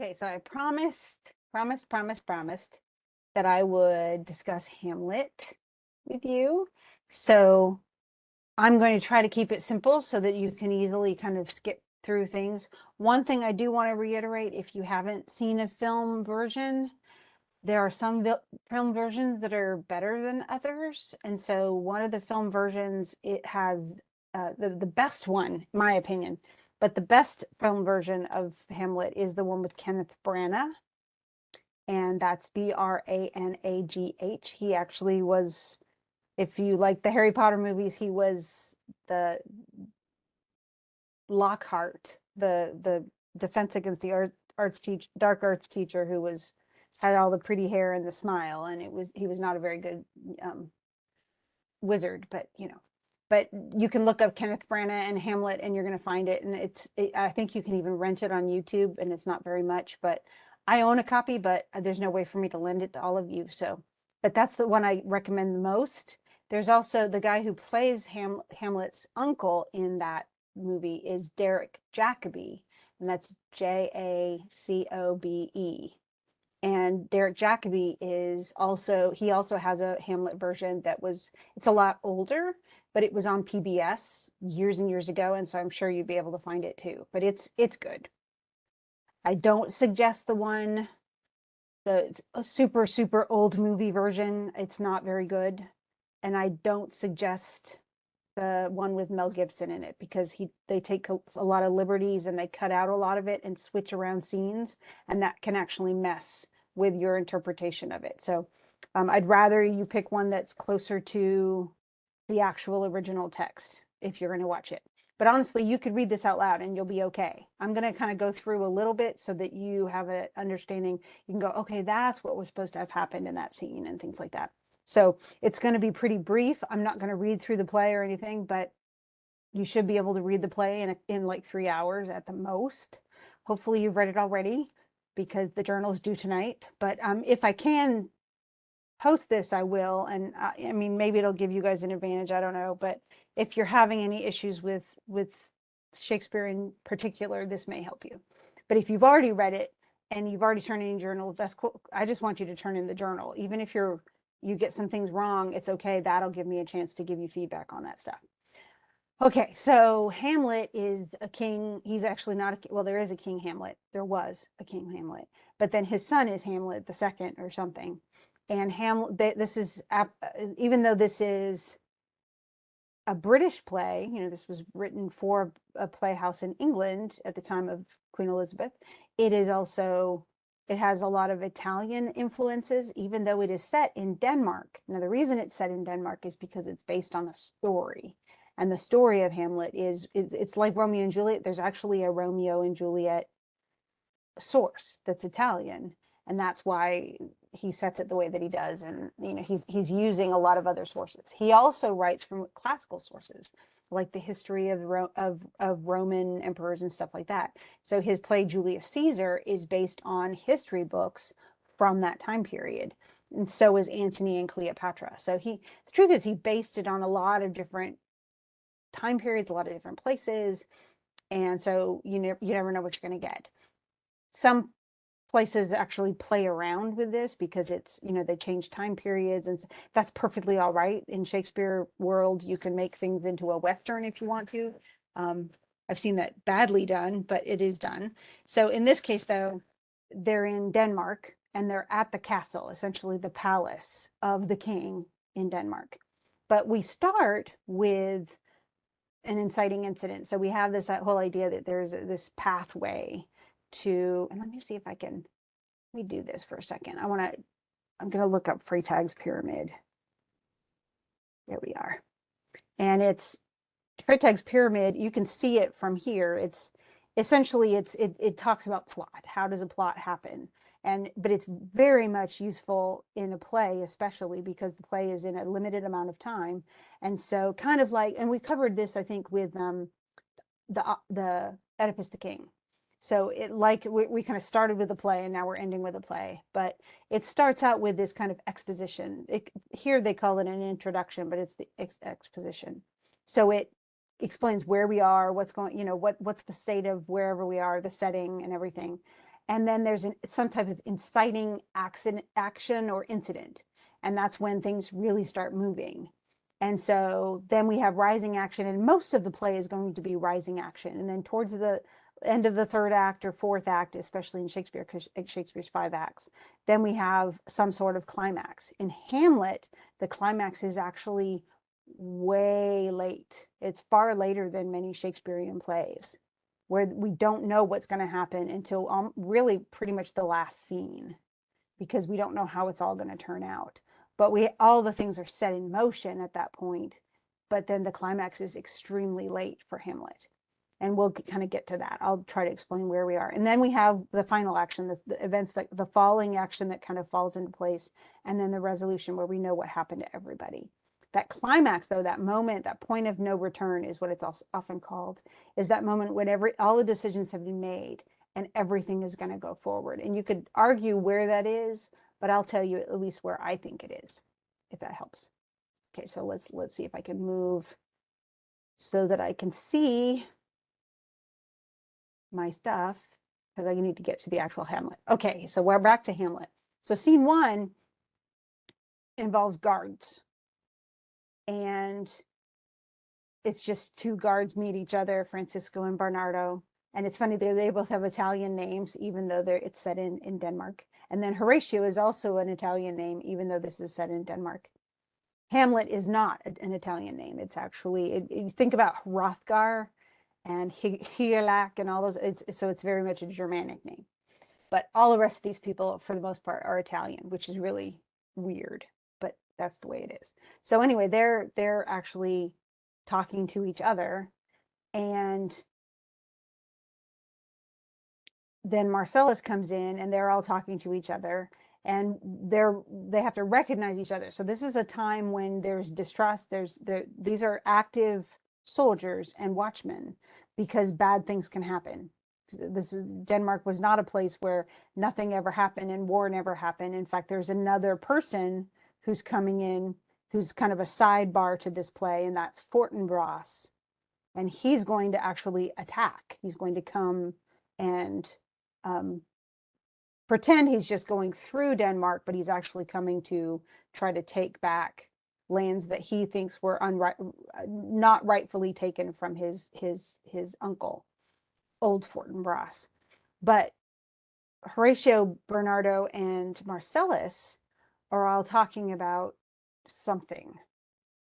Okay, so I promised that I would discuss Hamlet with you. So I'm going to try to keep it simple so that you can easily kind of skip through things. One thing I do want to reiterate, if you haven't seen a film version, there are some film versions that are better than others. And so one of the film versions, it has the best one, in my opinion, but the best film version of Hamlet is the one with Kenneth Branagh, and that's Branagh. He actually was, if you like the Harry Potter movies, he was the Lockhart, the Defense Against the Dark Arts teacher who was had all the pretty hair and the smile, and he was not a very good um, wizard, but you can look up Kenneth Branagh and Hamlet, and you're going to find it, and I think you can even rent it on YouTube, and it's not very much, but I own a copy, but there's no way for me to lend it to all of you, so, but that's the one I recommend the most. There's also the guy who plays Hamlet's uncle in that movie is Derek Jacobi, and that's Jacobe. And Derek Jacobi he also has a Hamlet version it's a lot older, but it was on PBS years and years ago, and so I'm sure you'd be able to find it too. But it's good. I don't suggest the super, super old movie version. It's not very good. And I don't suggest the one with Mel Gibson in it because they take a lot of liberties and they cut out a lot of it and switch around scenes, and that can actually mess with your interpretation of it. So I'd rather you pick one that's closer to the actual original text if you're going to watch it. But honestly, you could read this out loud and you'll be okay. I'm going to kind of go through a little bit so that you have an understanding. You can go, okay, that's what was supposed to have happened in that scene and things like that. So it's going to be pretty brief. I'm not going to read through the play or anything, but you should be able to read the play in like 3 hours at the most. Hopefully you've read it already because the journal is due tonight. But if I can post this, I will. And I mean, maybe it'll give you guys an advantage. I don't know. But if you're having any issues with Shakespeare in particular, this may help you. But if you've already read it and you've already turned in your journal, that's cool. I just want you to turn in the journal. Even if you get some things wrong, it's okay. That'll give me a chance to give you feedback on that stuff. Okay, so Hamlet is a king. He's actually not well, there is a King Hamlet. There was a King Hamlet, but then his son is Hamlet the second or something. And Hamlet, this is, even though this is a British play, this was written for a playhouse in England at the time of Queen Elizabeth. It has a lot of Italian influences, even though it is set in Denmark. Now, the reason it's set in Denmark is because it's based on a story. And the story of Hamlet it's like Romeo and Juliet. There's actually a Romeo and Juliet source that's Italian, and that's why he sets it the way that he does. And he's using a lot of other sources. He also writes from classical sources, like the history of Roman emperors and stuff like that. So his play Julius Caesar is based on history books from that time period, and so is Antony and Cleopatra. So the truth is he based it on a lot of different time periods, a lot of different places, and so you never know what you're going to get. Some places actually play around with this because it's they change time periods, and that's perfectly all right. In Shakespeare world, you can make things into a Western if you want to. I've seen that badly done, but it is done. So in this case, though, they're in Denmark and they're at the castle, essentially the palace of the king in Denmark. But we start with an inciting incident. So we have this whole idea that there's this pathway to, and let me see if I can, let me do this for a second. I'm going to look up Freytag's pyramid. There we are. And it's Freytag's pyramid. You can see it from here. It's essentially, it talks about plot. How does a plot happen? But it's very much useful in a play, especially because the play is in a limited amount of time. And so kind of like, and we covered this, I think, with the Oedipus the King. So we kind of started with a play and now we're ending with a play, but it starts out with this kind of exposition. Here they call it an introduction, but it's the exposition. So it explains where we are, what's going, what's the state of wherever we are, the setting and everything. And then there's some type of inciting action or incident. And that's when things really start moving. And so then we have rising action, and most of the play is going to be rising action. And then towards the end of the third act or fourth act, especially in Shakespeare, because Shakespeare's 5 acts, then we have some sort of climax. In Hamlet, the climax is actually way late. It's far later than many Shakespearean plays, where we don't know what's going to happen until really pretty much the last scene, because we don't know how it's all going to turn out. But all the things are set in motion at that point, but then the climax is extremely late for Hamlet. And we'll kind of get to that. I'll try to explain where we are. And then we have the final action, the events, the falling action that kind of falls into place, and then the resolution where we know what happened to everybody. That climax, though, that moment, that point of no return is what it's also often called, is that moment when all the decisions have been made and everything is going to go forward. And you could argue where that is, but I'll tell you at least where I think it is, if that helps. Okay, so let's see if I can move so that I can see my stuff, because I need to get to the actual Hamlet. Okay, so we're back to Hamlet. So scene 1 involves guards. And it's just 2 guards meet each other, Francisco and Bernardo. And it's funny, they both have Italian names, even though it's set in Denmark. And then Horatio is also an Italian name, even though this is set in Denmark. Hamlet is not an Italian name. It's actually, you think about Hrothgar and Hygelac and all those, so it's very much a Germanic name. But all the rest of these people, for the most part, are Italian, which is really weird, but that's the way it is. So anyway, they're actually talking to each other, and then Marcellus comes in, and they're all talking to each other, and they have to recognize each other. So this is a time when there's distrust. These are active soldiers and watchmen, because bad things can happen. Denmark was not a place where nothing ever happened and war never happened. In fact, there's another person who's coming in, who's kind of a sidebar to this play, and that's Fortinbras. And he's going to actually attack. He's going to come and pretend he's just going through Denmark, but he's actually coming to try to take back lands that he thinks were not rightfully taken from his uncle, old Fortinbras. But Horatio, Bernardo, and Marcellus are all talking about something,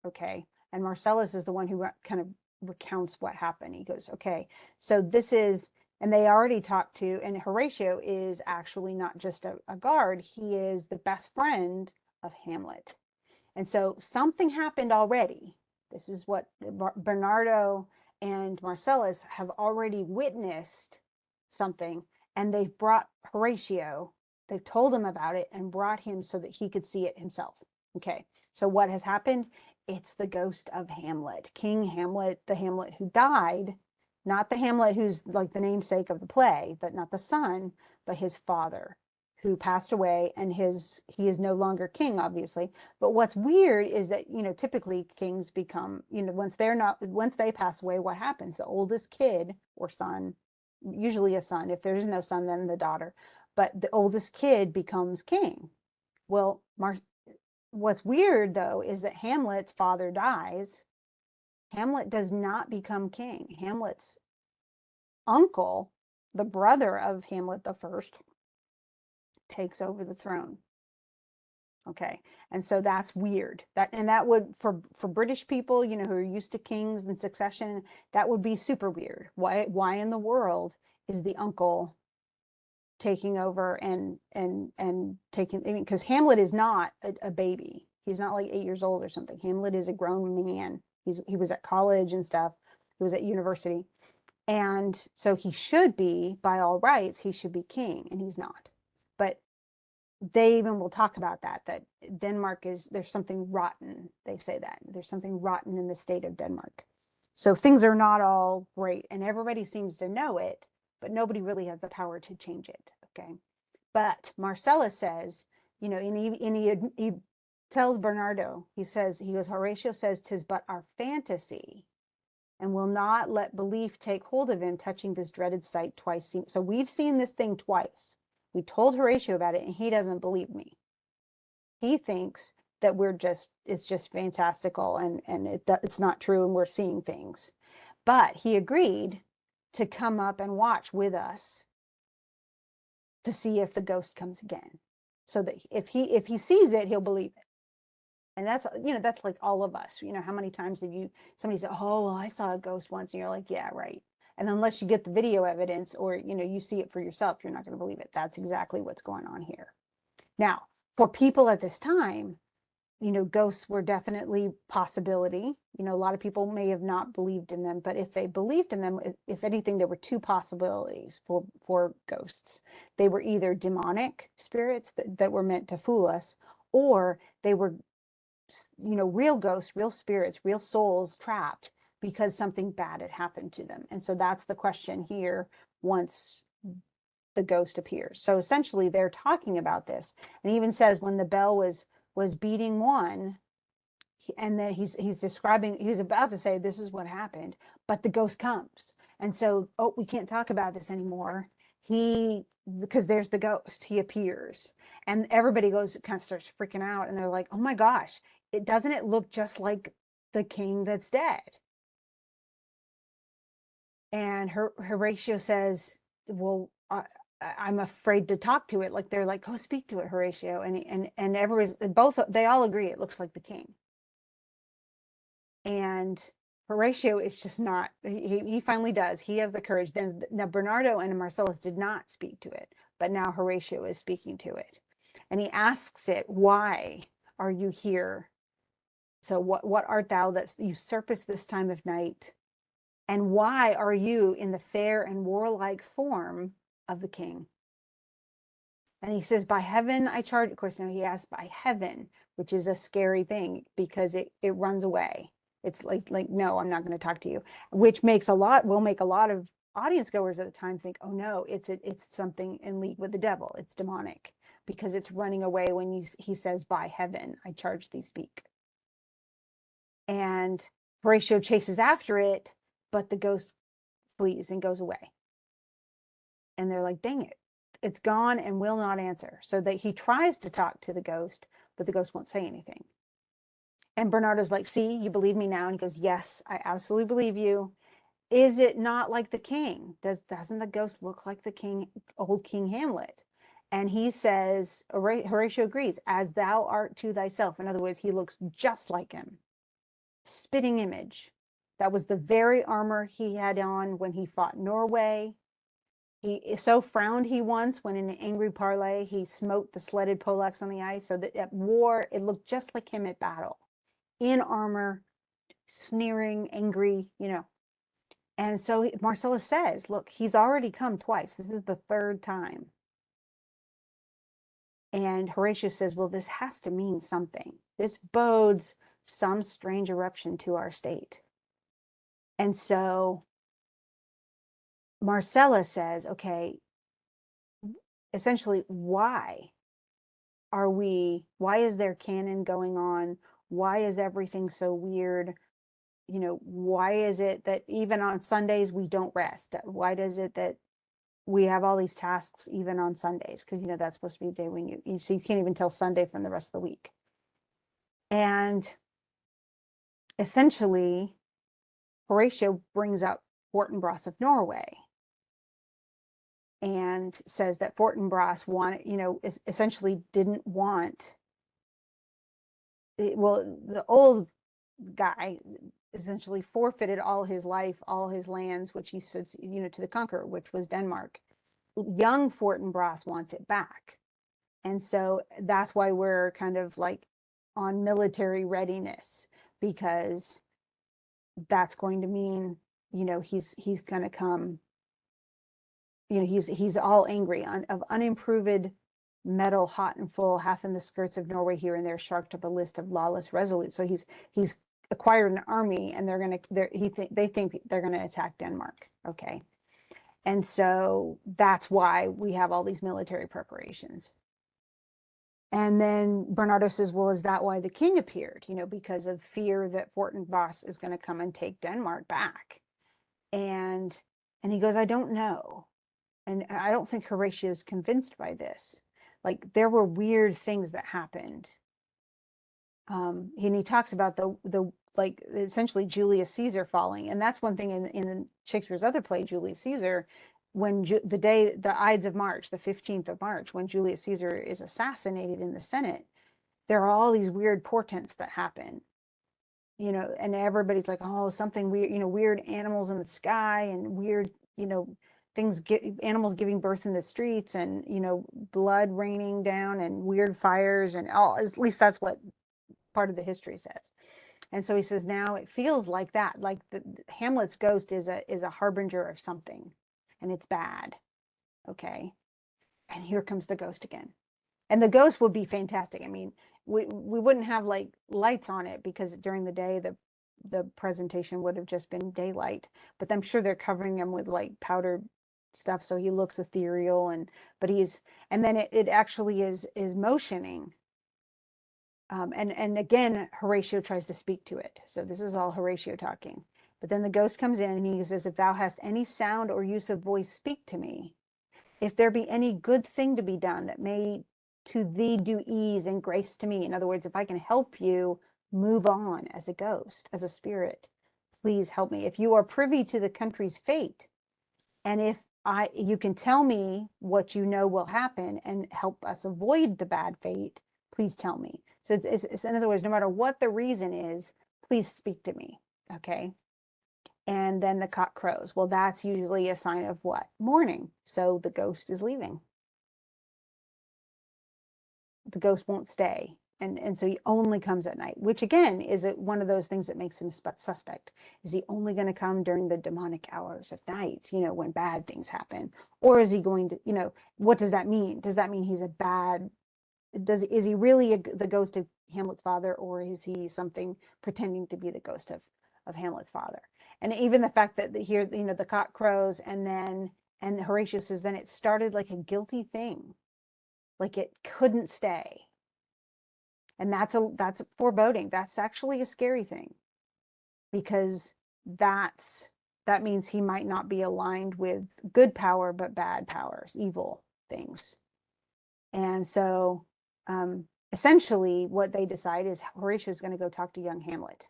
okay? And Marcellus is the one who kind of recounts what happened. He goes, okay, so this is, and they already talked to, and Horatio is actually not just a guard, he is the best friend of Hamlet. And so something happened already. This is what Bernardo and Marcellus have already witnessed something, and they've brought Horatio, they've told him about it and brought him so that he could see it himself. Okay, so what has happened? It's the ghost of Hamlet, King Hamlet, the Hamlet who died, not the Hamlet who's like the namesake of the play, but not the son, but his father, who passed away, and he is no longer king, obviously. But what's weird is that, typically kings become, once they pass away, what happens? The oldest kid or son, usually a son, if there's no son, then the daughter, but the oldest kid becomes king. Well, what's weird though is that Hamlet's father dies. Hamlet does not become king. Hamlet's uncle, the brother of Hamlet the First, takes over the throne. Okay, and so that's weird. That would, for British people, who are used to kings and succession, that would be super weird. Why in the world is the uncle taking over and taking? I mean, because Hamlet is not a baby. He's not like 8 years old or something. Hamlet is a grown man. He was at college and stuff. He was at university, and so he should be, by all rights, he should be king, and he's not. But they even will talk about that Denmark there's something rotten. They say that there's something rotten in the state of Denmark. So things are not all great, and everybody seems to know it, but nobody really has the power to change it. Okay. But Marcellus says, and he tells Bernardo, he goes, Horatio says, 'tis but our fantasy. and will not let belief take hold of him, touching this dreaded sight twice seen. So we've seen this thing twice. We told Horatio about it, and he doesn't believe me. He thinks that it's just fantastical, and it's not true, and we're seeing things. But he agreed to come up and watch with us to see if the ghost comes again, so that if he sees it, he'll believe it. And that's, that's like all of us. How many times have somebody said, oh, well, I saw a ghost once, and you're like, yeah, right. And unless you get the video evidence, or you see it for yourself, you're not going to believe it. That's exactly what's going on here. Now, for people at this time, ghosts were definitely possibility. A lot of people may have not believed in them, but if they believed in them, if anything, there were two possibilities for ghosts. They were either demonic spirits that were meant to fool us, or they were, real ghosts, real spirits, real souls trapped because something bad had happened to them. And so that's the question here once the ghost appears. So essentially they're talking about this, and he even says when the bell was beating one, and then he's describing, he's about to say this is what happened, but the ghost comes, and so, oh, we can't talk about this anymore. Because there's the ghost, he appears, and everybody kind of starts freaking out, and they're like, oh my gosh, doesn't it look just like the king that's dead? And Horatio says, well, I'm afraid to talk to it. Like, they're like, go speak to it, Horatio. And everybody's, they all agree it looks like the king. And Horatio is just not, he finally does. He has the courage. Then now Bernardo and Marcellus did not speak to it, but now Horatio is speaking to it. And he asks it, why are you here? So what art thou that usurpest this time of night? And why are you in the fair and warlike form of the king? And he says, by heaven, I charge. Of course, now he asks by heaven, which is a scary thing because it runs away. It's like, no, I'm not going to talk to you, which will make a lot of audience goers at the time think, oh no, it's something in league with the devil. It's demonic because it's running away when he says, by heaven, I charge thee speak. And Horatio chases after it, but the ghost flees and goes away. And they're like, dang it, it's gone and will not answer. So that he tries to talk to the ghost, but the ghost won't say anything. And Bernardo's like, see, you believe me now? And he goes, yes, I absolutely believe you. Is it not like the king? Doesn't the ghost look like the king, old King Hamlet? And he says, Horatio agrees, as thou art to thyself. In other words, he looks just like him. Spitting image. That was the very armor he had on when he fought Norway. He so frowned he once when in an angry parley he smote the sledded Polacks on the ice. So that at war, it looked just like him at battle. In armor, sneering, angry, And so Marcellus says, look, he's already come twice. This is the third time. And Horatio says, well, this has to mean something. This bodes some strange eruption to our state. And so Marcellus says, okay, essentially, why is there canon going on? Why is everything so weird? Why is it that even on Sundays we don't rest? Why does it that we have all these tasks even on Sundays? Because that's supposed to be a day when so you can't even tell Sunday from the rest of the week. And essentially, Horatio brings up Fortinbras of Norway and says that Fortinbras essentially didn't want, well, the old guy essentially forfeited all his life, all his lands, which he stood, to the conqueror, which was Denmark. Young Fortinbras wants it back. And so that's why we're kind of like on military readiness, because that's going to mean, he's going to come, he's all angry of unimproved metal, hot and full, half in the skirts of Norway here and there, sharked up a list of lawless resolute. So he's acquired an army, and they think they're gonna attack Denmark. Okay, and so that's why we have all these military preparations. And then Bernardo says, well, is that why the king appeared? Because of fear that Fortinbras is going to come and take Denmark back. And he goes, I don't know. And I don't think Horatio's convinced by this. Like, there were weird things that happened. And he talks about the like essentially Julius Caesar falling, and that's one thing in Shakespeare's other play, Julius Caesar, when the Ides of March, the 15th of March, when Julius Caesar is assassinated in the Senate, there are all these weird portents that happen, and everybody's like, oh, something weird, weird animals in the sky and weird, animals giving birth in the streets, and blood raining down and weird fires and all. At least that's what part of the history says. And so he says, now it feels like that, like Hamlet's ghost is a harbinger of something, and it's bad. Okay. And here comes the ghost again. And the ghost would be fantastic. I mean, we wouldn't have like lights on it, because during the day the presentation would have just been daylight, but I'm sure they're covering him with like powdered stuff so he looks ethereal, and then it actually is motioning. And again, Horatio tries to speak to it. So this is all Horatio talking. But then the ghost comes in and he says, if thou hast any sound or use of voice, speak to me. If there be any good thing to be done that may to thee do ease and grace to me. In other words, if I can help you move on as a ghost, as a spirit, please help me. If you are privy to the country's fate, and if you can tell me what you know will happen and help us avoid the bad fate, please tell me. So it's in other words, no matter what the reason is, please speak to me. Okay. And then the cock crows. Well, that's usually a sign of what? Morning. So the ghost is leaving. The ghost won't stay. And so he only comes at night, which again is one of those things that makes him suspect. Is he only going to come during the demonic hours of night, when bad things happen? Or is he going to, what does that mean? Does that mean he's is he really the ghost of Hamlet's father, or is he something pretending to be the ghost of Hamlet's father? And even the fact that here, the cock crows, and Horatio says, then it started like a guilty thing, like it couldn't stay. And that's foreboding. That's actually a scary thing, because that means he might not be aligned with good power, but bad powers, evil things. And so essentially what they decide is Horatio is going to go talk to young Hamlet.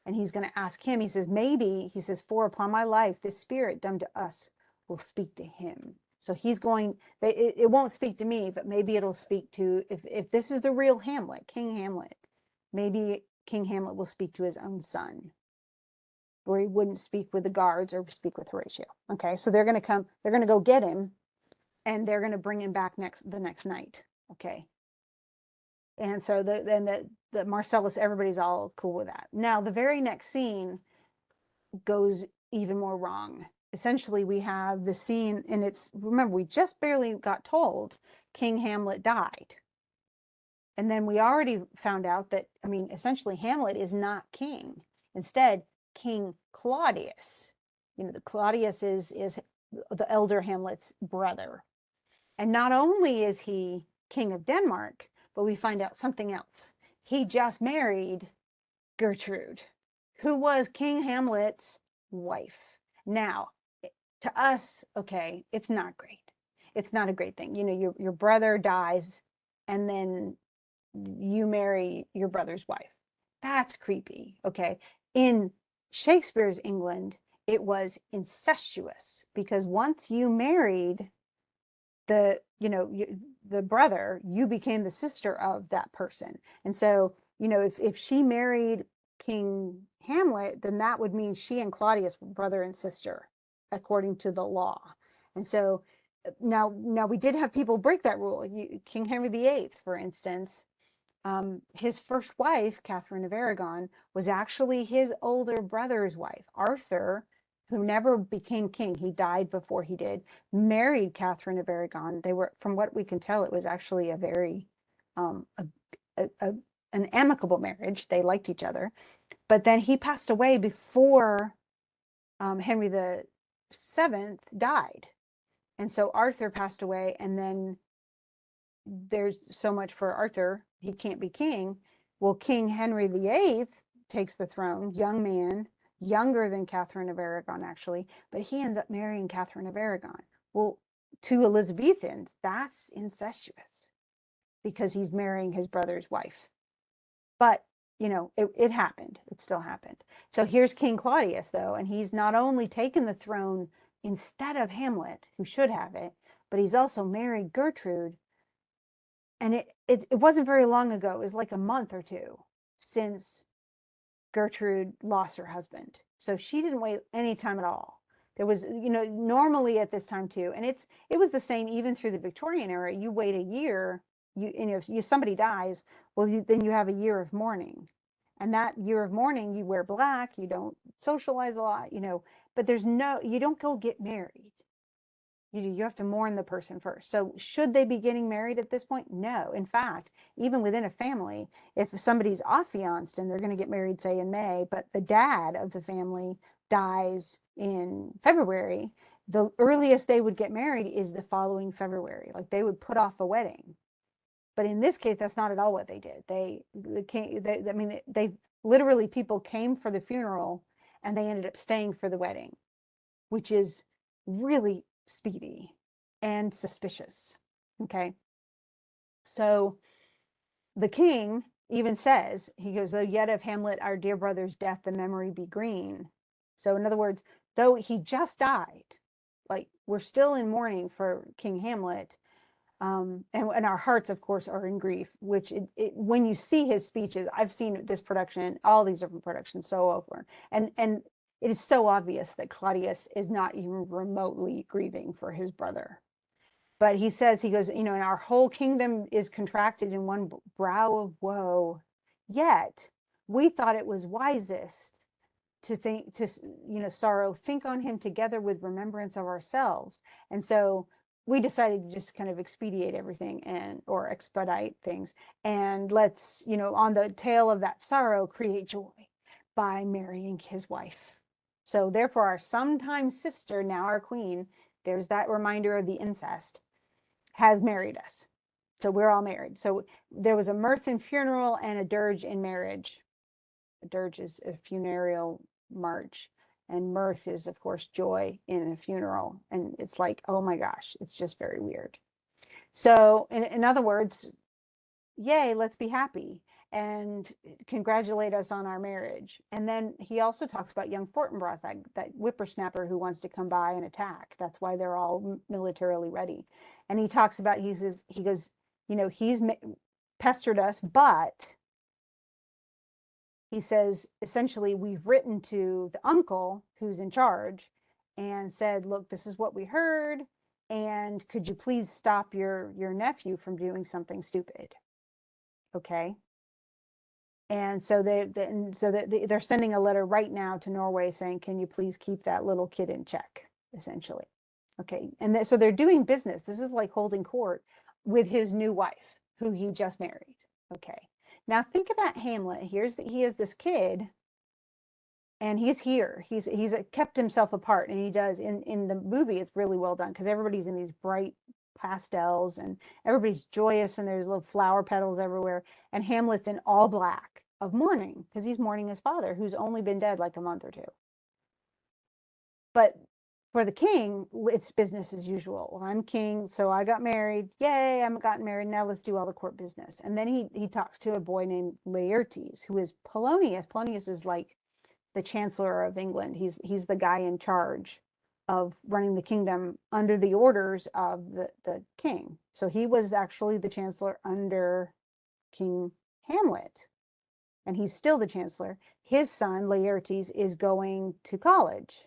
And he's going to ask him, he says, maybe, he says, for upon my life, this spirit dumb to us will speak to him. So he's going, it won't speak to me, but maybe it'll speak to, if this is the real Hamlet, King Hamlet, maybe King Hamlet will speak to his own son, or he wouldn't speak with the guards or speak with Horatio. Okay, so they're going to go get him, and they're going to bring him back the next night. Okay. And so the Marcellus, everybody's all cool with that. Now, the very next scene goes even more wrong. Essentially, we have the scene, and remember, we just barely got told King Hamlet died. And then we already found out that, essentially Hamlet is not king. Instead, King Claudius. The Claudius is the elder Hamlet's brother. And not only is he king of Denmark, but we find out something else. He just married Gertrude, who was King Hamlet's wife. Now, to us, okay, it's not great. It's not a great thing. Your brother dies, and then you marry your brother's wife. That's creepy, okay? In Shakespeare's England, it was incestuous, because once you married the brother, you became the sister of that person. And so, if she married King Hamlet, then that would mean she and Claudius were brother and sister, according to the law. And so now we did have people break that rule. King Henry VIII, for instance, his first wife, Catherine of Aragon, was actually his older brother's wife. Arthur, who never became king, he died before he did, married Catherine of Aragon. They were, from what we can tell, it was actually a very an amicable marriage. They liked each other. But then he passed away before Henry VII died. And so Arthur passed away, and then there's so much for Arthur, he can't be king. Well, King Henry VIII takes the throne, young man, younger than Catherine of Aragon, actually, but he ends up marrying Catherine of Aragon. Well, to Elizabethans, that's incestuous because he's marrying his brother's wife. But, it happened. It still happened. So here's King Claudius, though, and he's not only taken the throne instead of Hamlet, who should have it, but he's also married Gertrude. And it wasn't very long ago. It was like a month or two since Gertrude lost her husband. So she didn't wait any time at all. There was, normally at this time too, and it was the same even through the Victorian era. You wait a year, if somebody dies, well, then you have a year of mourning, and that year of mourning, you wear black, you don't socialize a lot, but you don't go get married. You have to mourn the person first. So should they be getting married at this point? No. In fact, even within a family, if somebody's affianced and they're going to get married, say in May, but the dad of the family dies in February, the earliest they would get married is the following February. Like they would put off a wedding. But in this case, that's not at all what they did. They literally, people came for the funeral and they ended up staying for the wedding, which is really speedy and suspicious. Okay. So the king even says, he goes, though yet of Hamlet, our dear brother's death, the memory be green. So in other words, though he just died, like we're still in mourning for King Hamlet. And our hearts, of course, are in grief, which when you see his speeches, I've seen this production, all these different productions so over. And it is so obvious that Claudius is not even remotely grieving for his brother. But he goes, and our whole kingdom is contracted in one brow of woe. Yet we thought it was wisest to sorrow, think on him together with remembrance of ourselves. And so we decided to just kind of expedite everything or expedite things. And let's, on the tail of that sorrow, create joy by marrying his wife. So therefore, our sometime sister, now our queen, there's that reminder of the incest, has married us. So we're all married. So there was a mirth in funeral and a dirge in marriage. A dirge is a funereal march, and mirth is, of course, joy in a funeral. And it's like, oh my gosh, it's just very weird. So in other words, yay, let's be happy and congratulate us on our marriage. And then he also talks about young Fortinbras, that whippersnapper who wants to come by and attack. That's why they're all militarily ready. And he talks about, he goes, he's pestered us, but he says, essentially, we've written to the uncle who's in charge and said, look, this is what we heard. And could you please stop your nephew from doing something stupid? Okay. And so they're sending a letter right now to Norway saying, can you please keep that little kid in check, essentially. Okay. And so they're doing business. This is like holding court with his new wife, who he just married. Okay. Now think about Hamlet. He is this kid, and he's here. He's kept himself apart, and he does in the movie. It's really well done because everybody's in these bright pastels and everybody's joyous, and there's little flower petals everywhere. And Hamlet's in all black of mourning because he's mourning his father, who's only been dead like a month or two. But for the king, it's business as usual. Well, I'm king, so I got married. Yay, I'm gotten married. Now let's do all the court business. And then he talks to a boy named Laertes, who is Polonius. Polonius is like the chancellor of England. He's the guy in charge of running the kingdom under the orders of the king. So he was actually the chancellor under King Hamlet, and he's still the chancellor. His son Laertes is going to college.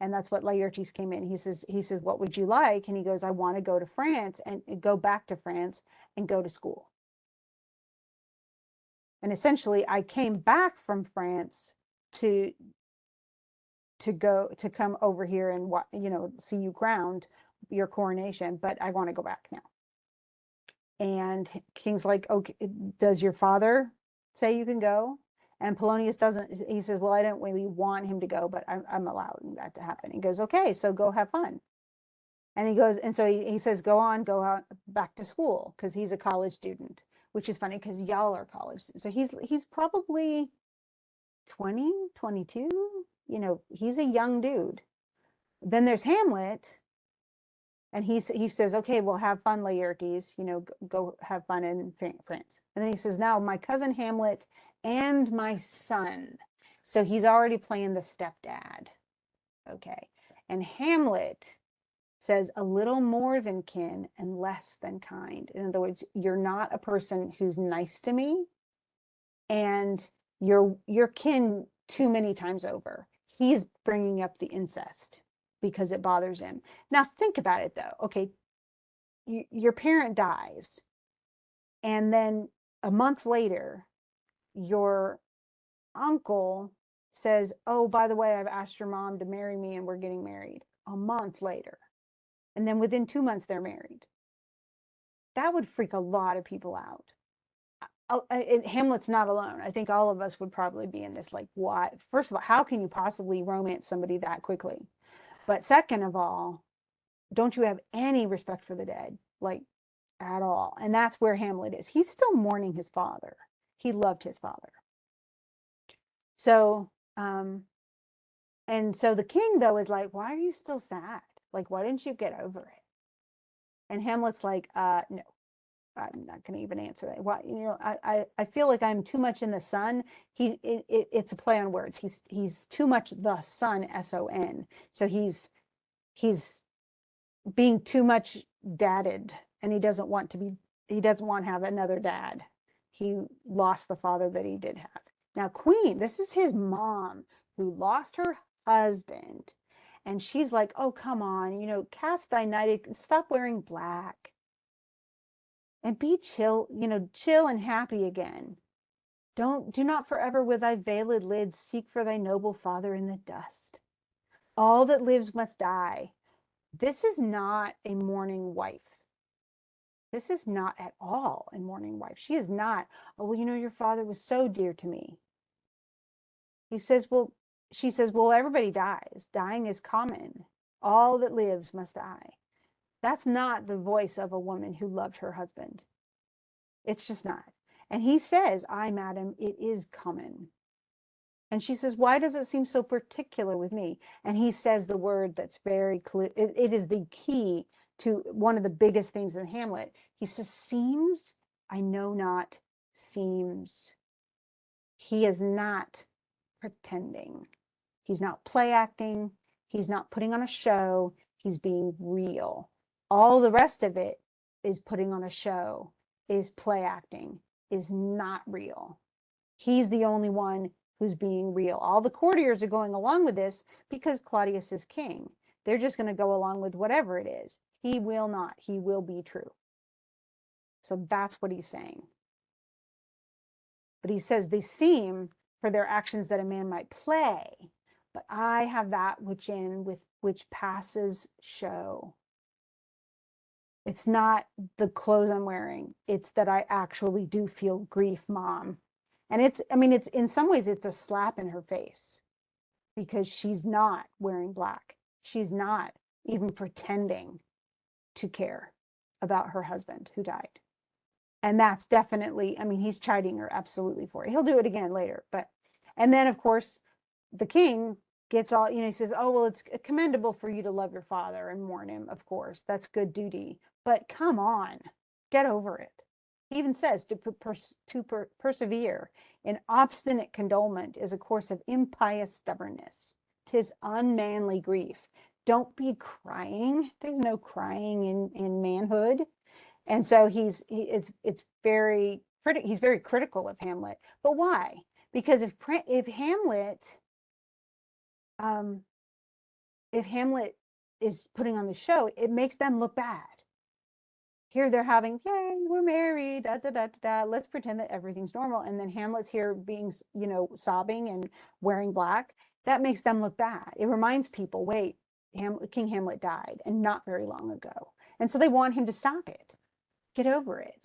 And that's what Laertes came in. He says, what would you like? And he goes, I want to go to France and go back to France and go to school. And essentially, I came back from France to come over here and see you crowned, your coronation, but I want to go back now. And King's like, okay, does your father say you can go? And Polonius doesn't. He says, well, I don't really want him to go, but I'm allowing that to happen. He goes, okay, so go have fun. And he goes, and so he says, go out back to school, because he's a college student, which is funny because y'all are college students. So he's probably 20, 22. You know, he's a young dude. Then there's Hamlet, and he says, okay, well, have fun, Laertes, you know, go have fun in France. And then he says, now my cousin Hamlet and my son. So he's already playing the stepdad. Okay. And Hamlet says, a little more than kin and less than kind. In other words, you're not a person who's nice to me, and you're kin too many times over. He's bringing up the incest because it bothers him. Now think about it though. Okay, your parent dies, and then a month later, your uncle says, oh, by the way, I've asked your mom to marry me and we're getting married. A month later. And then within 2 months, they're married. That would freak a lot of people out. Hamlet's not alone. I think all of us would probably be in this, like, what? First of all, how can you possibly romance somebody that quickly? But second of all, don't you have any respect for the dead, like, at all? And that's where Hamlet is. He's still mourning his father. He loved his father. So, and so the king, though, is like, why are you still sad? Like, why didn't you get over it? And Hamlet's like, no, I'm not going to even answer that. Why, you know, I feel like I'm too much in the sun. It's a play on words. He's too much the sun, S-O-N. So he's being too much dadded, and he doesn't want to have another dad. He lost the father that he did have. Now, Queen, this is his mom who lost her husband. And she's like, oh, come on, you know, cast thy night, stop wearing black and be chill, you know, chill and happy again. Do not forever with thy veiled lids seek for thy noble father in the dust. All that lives must die. This is not a mourning wife. This is not at all a mourning wife. She is not, oh, well, you know, your father was so dear to me. He says, well, she says, well, everybody dies. Dying is common. All that lives must die. That's not the voice of a woman who loved her husband. It's just not. And he says, aye, madam, it is common. And she says, why does it seem so particular with me? And he says the word that's very clear. It is the key to one of the biggest themes in Hamlet. He says, seems, I know not, seems. He is not pretending. He's not play acting. He's not putting on a show. He's being real. All the rest of it is putting on a show, is play acting, is not real. He's the only one who's being real. All the courtiers are going along with this because Claudius is king. They're just going to go along with whatever it is. He will not. He will be true. So that's what he's saying. But he says they seem for their actions that a man might play, but I have that which passes show. It's not the clothes I'm wearing. It's that I actually do feel grief, Mom. And it's in some ways, it's a slap in her face because she's not wearing black. She's not even pretending to care about her husband who died. And that's definitely, he's chiding her absolutely for it. He'll do it again later. And then, of course, the king gets all, he says, oh, well, it's commendable for you to love your father and mourn him. Of course, that's good duty. But come on, get over it. He even says to persevere in obstinate condolement is a course of impious stubbornness. 'Tis unmanly grief. Don't be crying. There's no crying in manhood. And so he's very critical of Hamlet. But why? Because if Hamlet is putting on the show, it makes them look bad. Here they're having, yay, we're married, da da da da da. Let's pretend that everything's normal. And then Hamlet's here being, sobbing and wearing black. That makes them look bad. It reminds people, wait, King Hamlet died, and not very long ago. And so they want him to stop it. Get over it.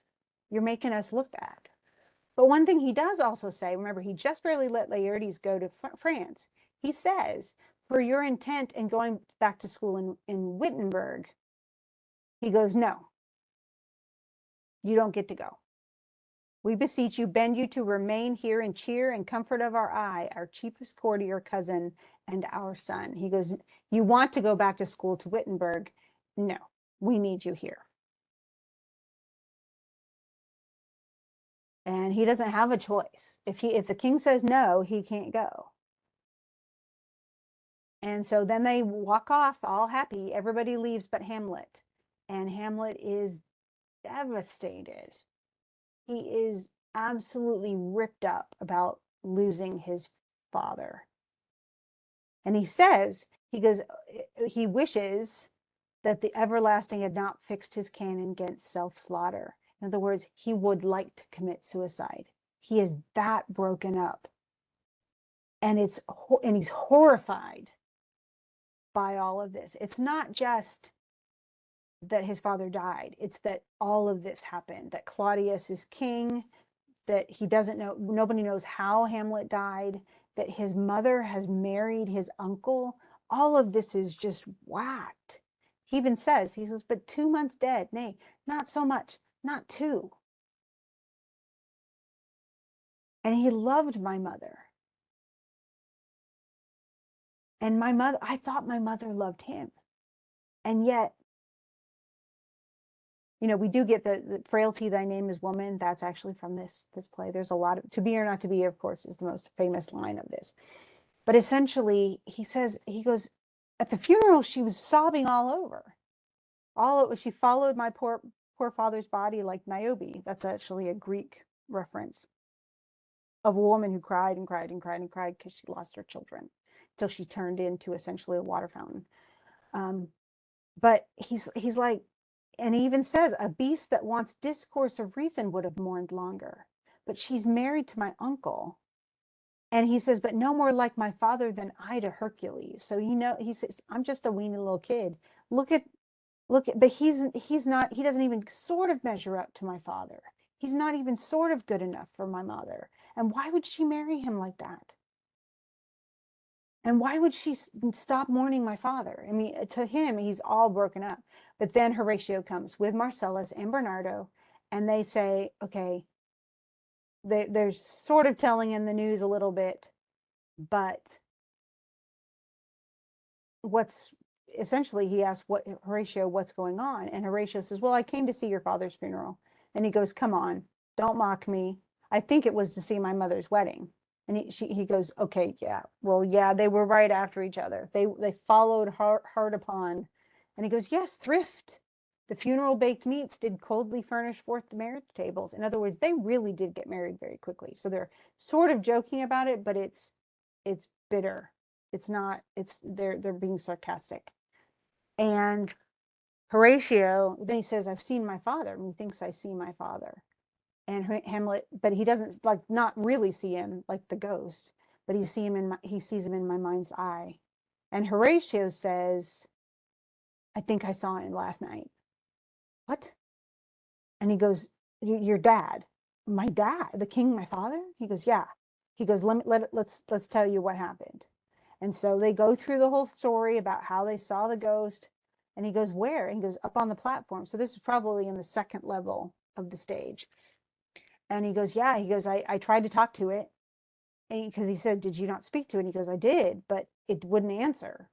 You're making us look bad. But one thing he does also say, remember, he just barely let Laertes go to France. He says, for your intent in going back to school in Wittenberg, He goes, no, you don't get to go. We beseech you, bend you to remain here in cheer and comfort of our eye, our chiefest courtier cousin and our son. He goes, you want to go back to school to Wittenberg? No, we need you here. And he doesn't have a choice. If the king says no, he can't go. And so then they walk off all happy. Everybody leaves but Hamlet. And Hamlet is devastated. He is absolutely ripped up about losing his father. And he says, he wishes that the everlasting had not fixed his canon against self-slaughter. In other words, he would like to commit suicide. He is that broken up. And he's horrified by all of this. It's not just that his father died. It's that all of this happened, that Claudius is king, that he doesn't know, nobody knows how Hamlet died, that his mother has married his uncle. All of this is just whacked. He even says, he says, but 2 months dead. Nay, not so much, not 2. And he loved my mother. And I thought my mother loved him. And yet, we do get the frailty, thy name is woman. That's actually from this play. There's a lot of, to be or not to be, of course, is the most famous line of this. But essentially, he goes, at the funeral, she was sobbing all over. She followed my poor father's body like Niobe. That's actually a Greek reference of a woman who cried and cried and cried and cried because she lost her children until she turned into essentially a water fountain. But he's like, and he even says, a beast that wants discourse of reason would have mourned longer. But she's married to my uncle. And he says, but no more like my father than I to Hercules. So, he says, I'm just a weeny little kid. Look at, but he doesn't even sort of measure up to my father. He's not even sort of good enough for my mother. And why would she marry him like that? And why would she stop mourning my father? I mean, to him, he's all broken up. But then Horatio comes with Marcellus and Bernardo, and they say, okay, they're sort of telling him the news a little bit, but essentially, he asks Horatio, what's going on? And Horatio says, well, I came to see your father's funeral. And he goes, come on, don't mock me. I think it was to see my mother's wedding. And he goes, okay, yeah, well, yeah, they were right after each other. They followed hard upon. And he goes, yes, thrift. The funeral baked meats did coldly furnish forth the marriage tables. In other words, they really did get married very quickly. So they're sort of joking about it, but it's bitter. It's not, they're being sarcastic. And Horatio, then he says, I've seen my father. And he thinks I see my father. And Hamlet, but he doesn't not really see him like the ghost, but he sees him in my mind's eye. And Horatio says, I think I saw him last night. What? And he goes, your dad? My dad, the king, my father? He goes, yeah. He goes, let's tell you what happened. And so they go through the whole story about how they saw the ghost. And he goes, where? And he goes, up on the platform. So this is probably in the second level of the stage. And he goes, yeah, he goes, I tried to talk to it. Because he said, did you not speak to it? And he goes, I did, but it wouldn't answer.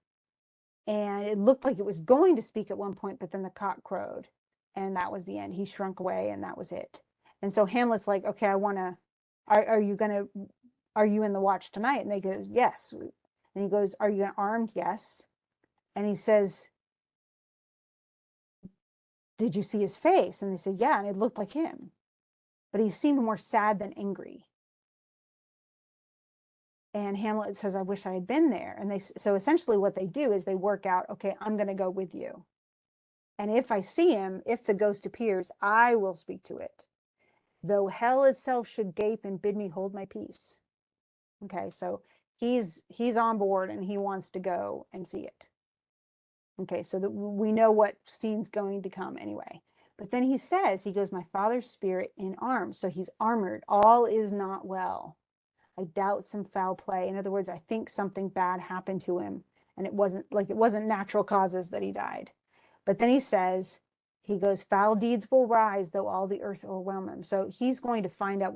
And it looked like it was going to speak at one point, but then the cock crowed. And that was the end. He shrunk away and that was it. And so Hamlet's like, okay, are you in the watch tonight? And they go, yes. And he goes, are you armed? Yes. And he says, did you see his face? And they said, yeah. And it looked like him, but he seemed more sad than angry. And Hamlet says, I wish I had been there. And so essentially what they do is they work out, okay, I'm going to go with you. And if I see him, if the ghost appears, I will speak to it. Though hell itself should gape and bid me hold my peace. Okay, so he's on board and he wants to go and see it. Okay, so that we know what scene's going to come anyway. But then he says, he goes, my father's spirit in arms. So he's armored. All is not well. I doubt some foul play. In other words, I think something bad happened to him and it wasn't natural causes that he died. But then he says, He goes, foul deeds will rise, though all the earth overwhelm them. So he's going to find out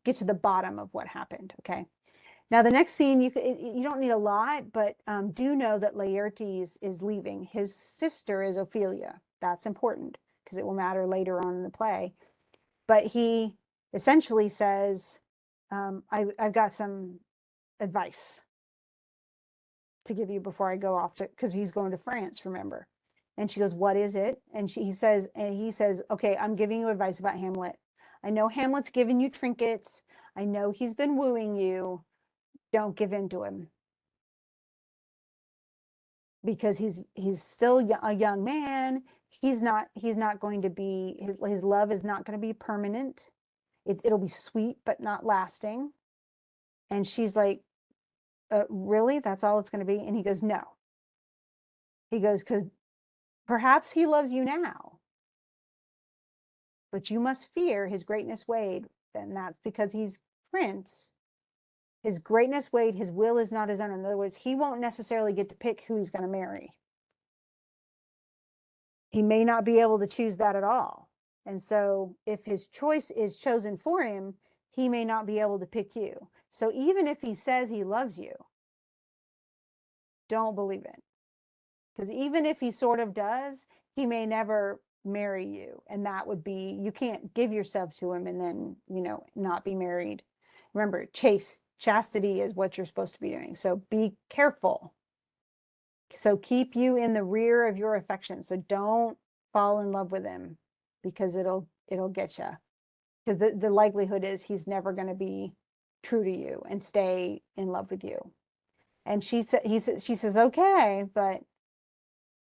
get to the bottom of what happened. Okay. Now the next scene, you don't need a lot, but do know that Laertes is leaving. His sister is Ophelia. That's important because it will matter later on in the play. But he essentially says, I've got some advice to give you before I go off to, because he's going to France, remember? And she goes, what is it? And he says, okay, I'm giving you advice about Hamlet. I know Hamlet's given you trinkets. I know he's been wooing you. Don't give in to him, because he's still a young man. He's not going to be, his love is not going to be permanent. It'll be sweet but not lasting. And she's like, really? That's all it's going to be? And he goes, no. He goes, because perhaps he loves you now, but you must fear his greatness weighed. And that's because he's prince. His greatness weighed, his will is not his own. In other words, he won't necessarily get to pick who he's going to marry. He may not be able to choose that at all. And so if his choice is chosen for him, he may not be able to pick you. So even if he says he loves you, don't believe it. Because even if he sort of does, he may never marry you. And that would be, you can't give yourself to him and then, not be married. Remember, chastity is what you're supposed to be doing. So be careful. So keep you in the rear of your affection. So don't fall in love with him, because it'll get you. Because the likelihood is he's never going to be true to you and stay in love with you. And she says, okay, but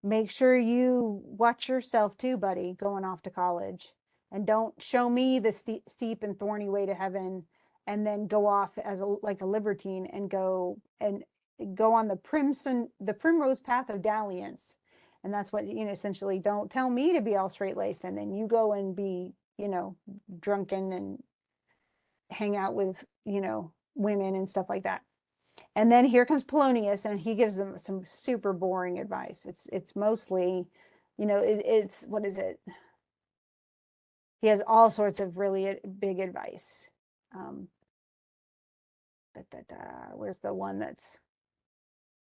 make sure you watch yourself too, buddy, going off to college. And don't show me the steep and thorny way to heaven and then go off as like a libertine and go on the primrose path of dalliance. And that's what, essentially, don't tell me to be all straight-laced and then you go and be, drunken and hang out with, women and stuff like that. And then here comes Polonius, and he gives them some super boring advice. It's mostly, it's what is it? He has all sorts of really big advice. Where's the one that's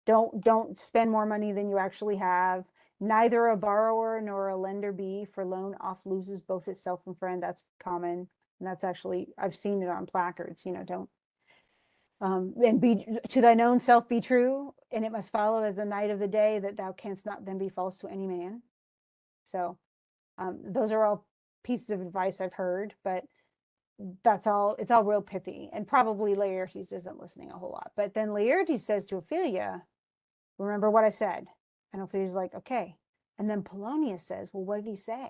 don't spend more money than you actually have. Neither a borrower nor a lender be, for loan oft loses both itself and friend. That's common, and that's actually, I've seen it on placards. Don't. And be to thine own self be true, and it must follow as the night of the day that thou canst not then be false to any man. So those are all pieces of advice I've heard, but it's all real pithy, and probably Laertes isn't listening a whole lot. But then Laertes says to Ophelia, remember what I said? And Ophelia's like, okay. And then Polonius says, well, what did he say?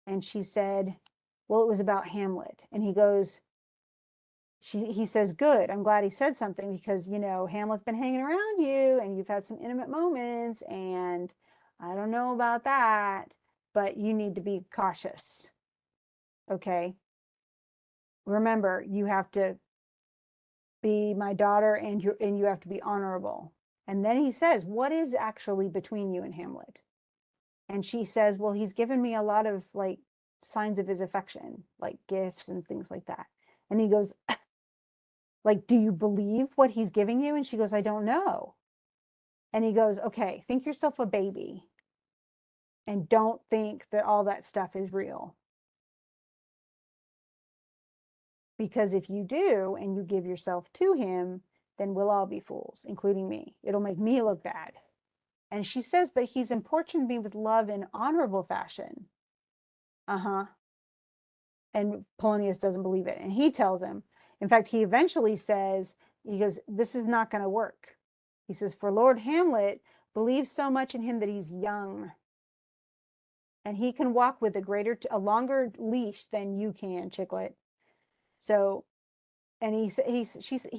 And she said, well, it was about Hamlet. And he goes, he says, good, I'm glad he said something, because Hamlet's been hanging around you and you've had some intimate moments, and I don't know about that, but you need to be cautious. Okay, remember, you have to be my daughter, and you have to be honorable. And then he says, what is actually between you and Hamlet? And she says, well, he's given me a lot of like signs of his affection, like gifts and things like that. And he goes, like, do you believe what he's giving you? And she goes, I don't know. And he goes, okay, think yourself a baby and don't think that all that stuff is real. Because if you do and you give yourself to him, then we'll all be fools, including me. It'll make me look bad. And she says, but he's importuned me with love in honorable fashion. Uh-huh. And Polonius doesn't believe it. And he tells him, in fact, he eventually says, he goes, this is not going to work. He says, for Lord Hamlet believes so much in him that he's young, and he can walk with a longer leash than you can, Chicklet. So, and he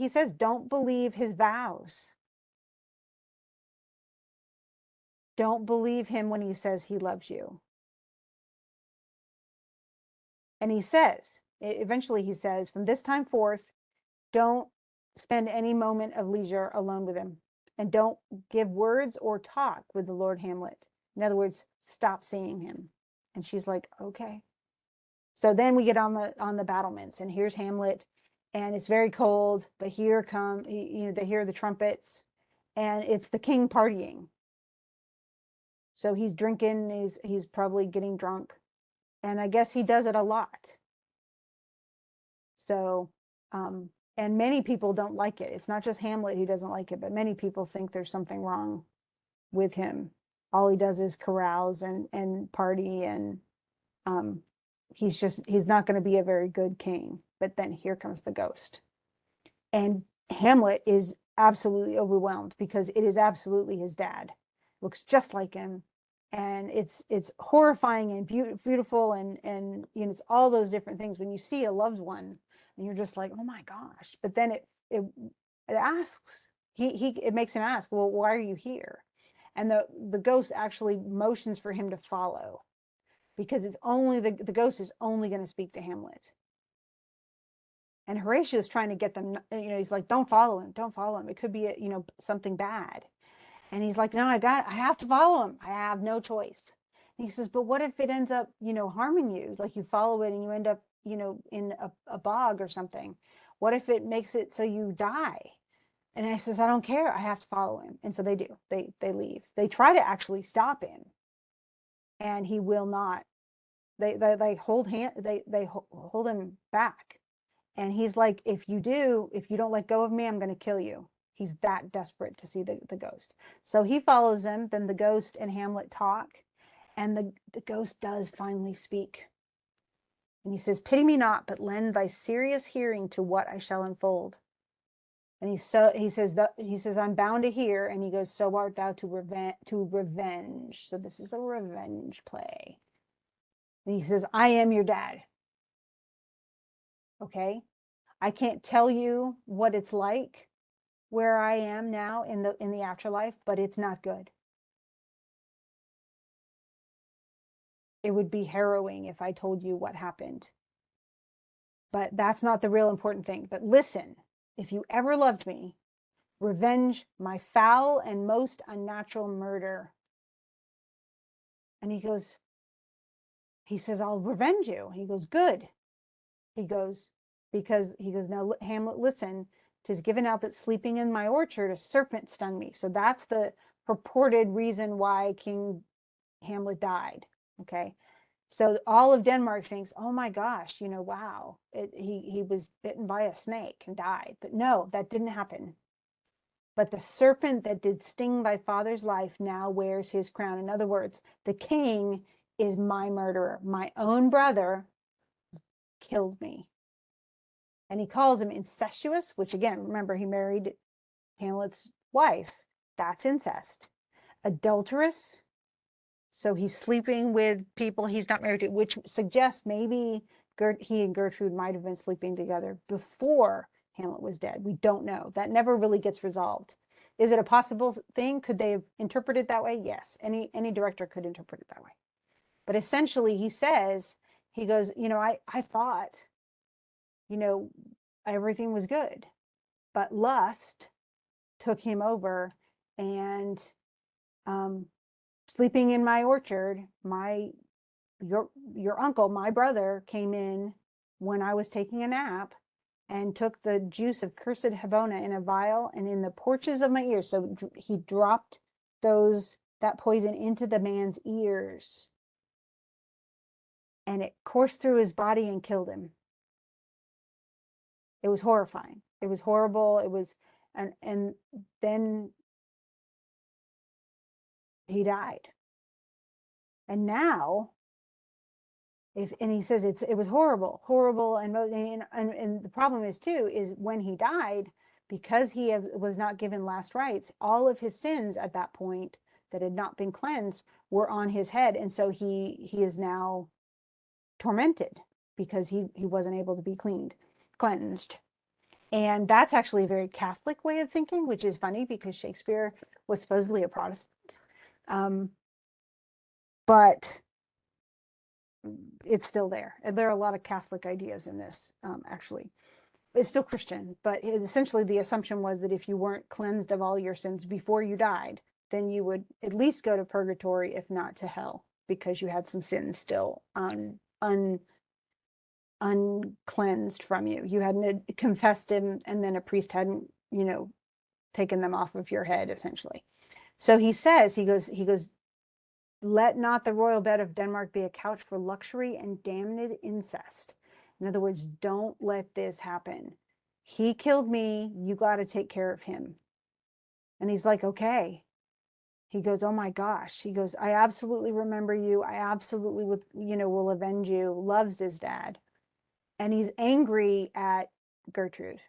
says, don't believe his vows. Don't believe him when he says he loves you. And he says, eventually he says, from this time forth, don't spend any moment of leisure alone with him, and don't give words or talk with the Lord Hamlet. In other words, stop seeing him. And she's like, okay. So then we get on the battlements, and here's Hamlet, and it's very cold, but here come, they hear the trumpets, and it's the king partying. So he's drinking, he's probably getting drunk, and I guess he does it a lot. So, and many people don't like it. It's not just Hamlet who doesn't like it, but many people think there's something wrong with him. All he does is carouse and party, and he's not going to be a very good king. But then here comes the ghost, and Hamlet is absolutely overwhelmed because it is absolutely his dad. Looks just like him, and it's horrifying and beautiful, and it's all those different things when you see a loved one and you're just like, oh my gosh. But then it asks, it makes him ask, well, why are you here? And the ghost actually motions for him to follow, because it's only the ghost is only going to speak to Hamlet. And Horatio is trying to get them, he's like, don't follow him, don't follow him. It could be something bad. And he's like, no, I have to follow him. I have no choice. And he says, but what if it ends up, harming you? Like you follow it and you end up, in a bog or something. What if it makes it so you die? And I says, I don't care. I have to follow him. And so they do. They leave. They try to actually stop him, and he will not. They hold hold him back. And he's like, if you don't let go of me, I'm going to kill you. He's that desperate to see the ghost. So he follows him. Then the ghost and Hamlet talk, and the ghost does finally speak. And he says, pity me not, but lend thy serious hearing to what I shall unfold. And he says, I'm bound to hear. And he goes, so art thou to revenge. So this is a revenge play. And he says, I am your dad. Okay. I can't tell you what it's like where I am now in the afterlife, but it's not good. It would be harrowing if I told you what happened. But that's not the real important thing. But listen, if you ever loved me, revenge my foul and most unnatural murder. And he says, I'll revenge you. He goes, good. He goes, now Hamlet, listen, 'tis given out that sleeping in my orchard, a serpent stung me. So that's the purported reason why King Hamlet died. Okay. So all of Denmark thinks, oh my gosh, wow, he was bitten by a snake and died. But no, that didn't happen. But the serpent that did sting thy father's life now wears his crown. In other words, the king is my murderer. My own brother killed me. And he calls him incestuous, which again, remember, he married Hamlet's wife. That's incest. Adulterous. So he's sleeping with people he's not married to, which suggests maybe he and Gertrude might have been sleeping together before Hamlet was dead. We don't know. That never really gets resolved. Is it a possible thing? Could they have interpreted it that way? Yes. Any director could interpret it that way. But essentially he says, he goes, I thought, everything was good, but lust took him over, and sleeping in my orchard, your uncle, my brother, came in when I was taking a nap and took the juice of cursed Habona in a vial and in the porches of my ears. So he dropped that poison into the man's ears, and it coursed through his body and killed him. It was horrifying. It was horrible. It was, and then he died. And now, and he says it was horrible, and the problem is too, is when he died, because he was not given last rites, all of his sins at that point that had not been cleansed were on his head, and so he is now tormented because he wasn't able to be cleansed. And that's actually a very Catholic way of thinking, which is funny because Shakespeare was supposedly a Protestant. But it's still there. And there are a lot of Catholic ideas in this, actually. It's still Christian, but essentially the assumption was that if you weren't cleansed of all your sins before you died, then you would at least go to purgatory, if not to hell. because you had some sins still uncleansed from you. You hadn't confessed him, and then a priest hadn't, taken them off of your head, essentially. So he says, he goes, let not the royal bed of Denmark be a couch for luxury and damned incest. In other words, don't let this happen. He killed me. You got to take care of him. And he's like, okay. He goes, oh my gosh. He goes, I absolutely remember you. I absolutely would, will avenge you. Loves his dad. And he's angry at Gertrude.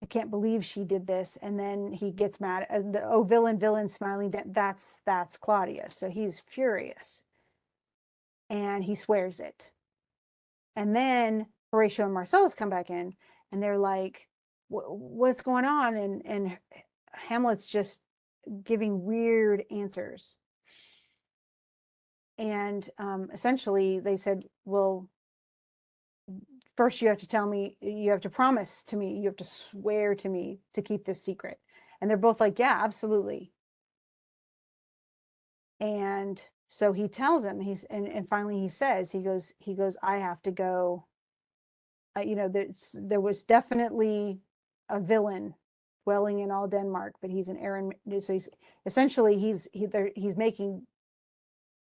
I can't believe she did this. And then he gets mad. Oh, villain, smiling. That's Claudius. So he's furious. And he swears it. And then Horatio and Marcellus come back in, and they're like, what's going on? And Hamlet's just giving weird answers. And essentially they said, well, first you have to tell me, you have to promise to me, you have to swear to me to keep this secret. And they're both like, yeah, absolutely. And so he tells him, and finally he says, he goes, I have to go. There was definitely a villain dwelling in all Denmark, but he's an Aaron. So he's essentially, he's making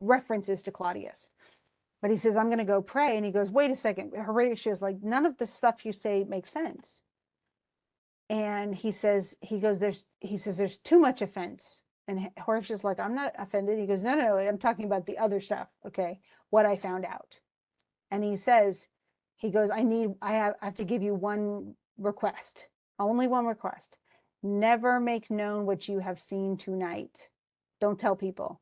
references to Claudius. But he says, I'm going to go pray. And he goes, wait a second. Horatio's like, none of the stuff you say makes sense. And he says, there's too much offense. And Horatio's like, I'm not offended. He goes, no, I'm talking about the other stuff. Okay. What I found out. And he says, I have to give you one request, only one request. Never make known what you have seen tonight. Don't tell people.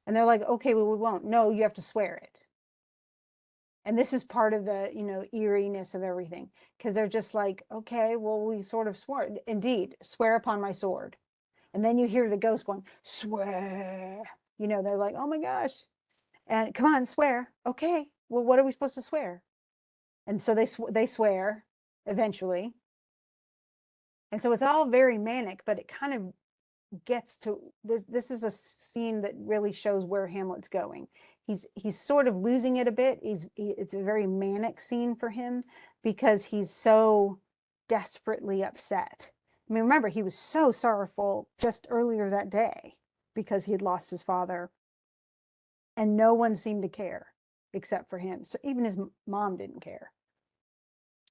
And they're like, okay, well, we won't. No, you have to swear it. And this is part of the, eeriness of everything, because they're just like, okay, well, we sort of swore. Indeed, swear upon my sword. And then you hear the ghost going, swear. They're like, oh my gosh. And come on, swear. Okay, well, what are we supposed to swear? And so they swear eventually. And so it's all very manic, but it kind of gets to this is a scene that really shows where Hamlet's going. He's sort of losing it a bit. It's a very manic scene for him because he's so desperately upset. I mean, remember, he was so sorrowful just earlier that day because he had lost his father, and no one seemed to care except for him. So even his mom didn't care.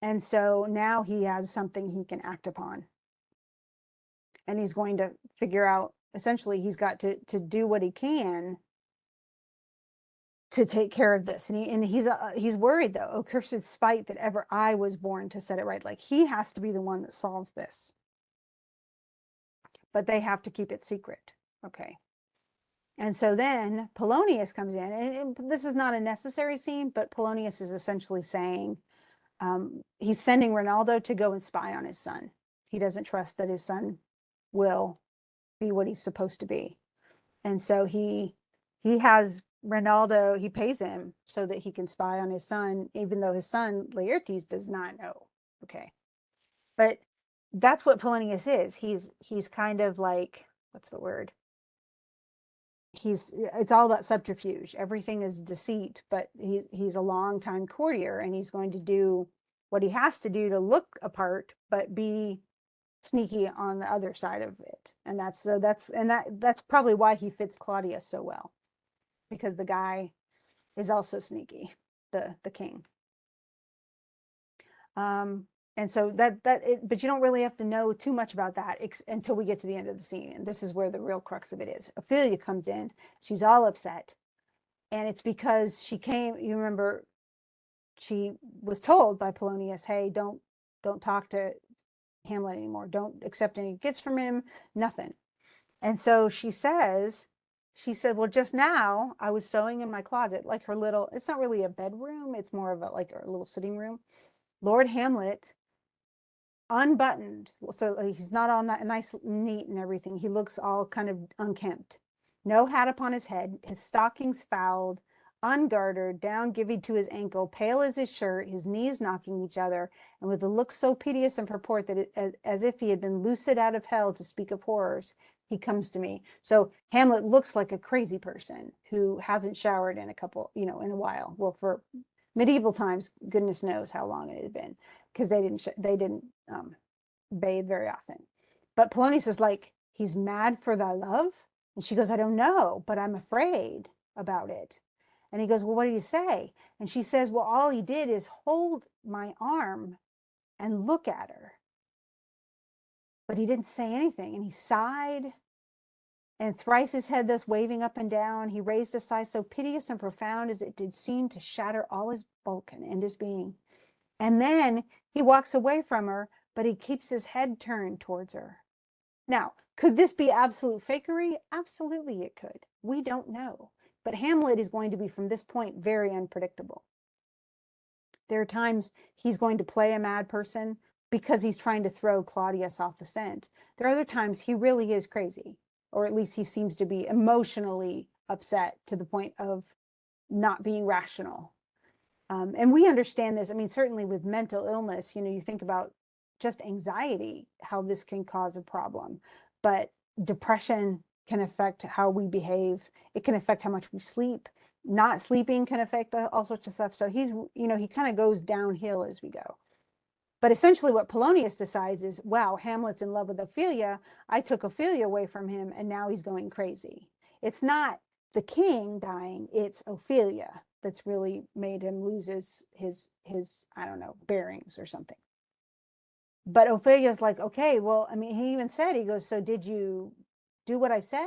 And so now he has something he can act upon. And he's going to figure out, essentially, he's got to do what he can to take care of this. And he's worried, though. Oh, cursed spite that ever I was born to set it right. Like, he has to be the one that solves this. But they have to keep it secret. Okay. And so then Polonius comes in, and this is not a necessary scene, but Polonius is essentially saying, he's sending Rinaldo to go and spy on his son. He doesn't trust that his son will be what he's supposed to be. And so he has Rinaldo, he pays him so that he can spy on his son, even though his son Laertes does not know. Okay. But that's what Polonius is. He's kind of like, what's the word? It's all about subterfuge. Everything is deceit, but he's a longtime courtier, and he's going to do what he has to do to look apart, but be sneaky on the other side of it. And that's probably why he fits Claudius so well, because the guy is also sneaky, the king. And so but you don't really have to know too much about that until we get to the end of the scene. And this is where the real crux of it is. Ophelia comes in, she's all upset. And it's because she came, you remember, she was told by Polonius, hey, don't talk to Hamlet anymore. Don't accept any gifts from him, nothing. And so she said, well, just now I was sewing in my closet, like her little, it's not really a bedroom, it's more of like a little sitting room. Lord Hamlet unbuttoned, so he's not all nice, neat and everything. He looks all kind of unkempt. No hat upon his head, his stockings fouled, ungartered, down giving to his ankle, pale as his shirt, his knees knocking each other, and with a look so piteous and purport that as if he had been loosed out of hell to speak of horrors. he comes to me. So Hamlet looks like a crazy person who hasn't showered in a couple, in a while. Well, for medieval times, goodness knows how long it had been, because they didn't bathe very often. But Polonius is like, he's mad for thy love? And she goes, I don't know, but I'm afraid about it. And he goes, well, what do you say? And she says, well, all he did is hold my arm and look at her. But he didn't say anything. And he sighed and thrice his head thus waving up and down, he raised a sigh so piteous and profound as it did seem to shatter all his bulk and end his being. And then he walks away from her, but he keeps his head turned towards her. Now, could this be absolute fakery? Absolutely it could. We don't know. But Hamlet is going to be, from this point, very unpredictable. There are times he's going to play a mad person because he's trying to throw Claudius off the scent. There are other times he really is crazy, or at least he seems to be emotionally upset to the point of not being rational. And we understand this. I mean, certainly with mental illness, you think about just anxiety, how this can cause a problem. But depression can affect how we behave. It can affect how much we sleep. Not sleeping can affect all sorts of stuff. So he kind of goes downhill as we go. But essentially what Polonius decides is, wow, Hamlet's in love with Ophelia. I took Ophelia away from him, and now he's going crazy. It's not the king dying, it's Ophelia that's really made him lose his I don't know, bearings or something. But Ophelia's like, okay, well, I mean, he even said, he goes, so did you do what I said?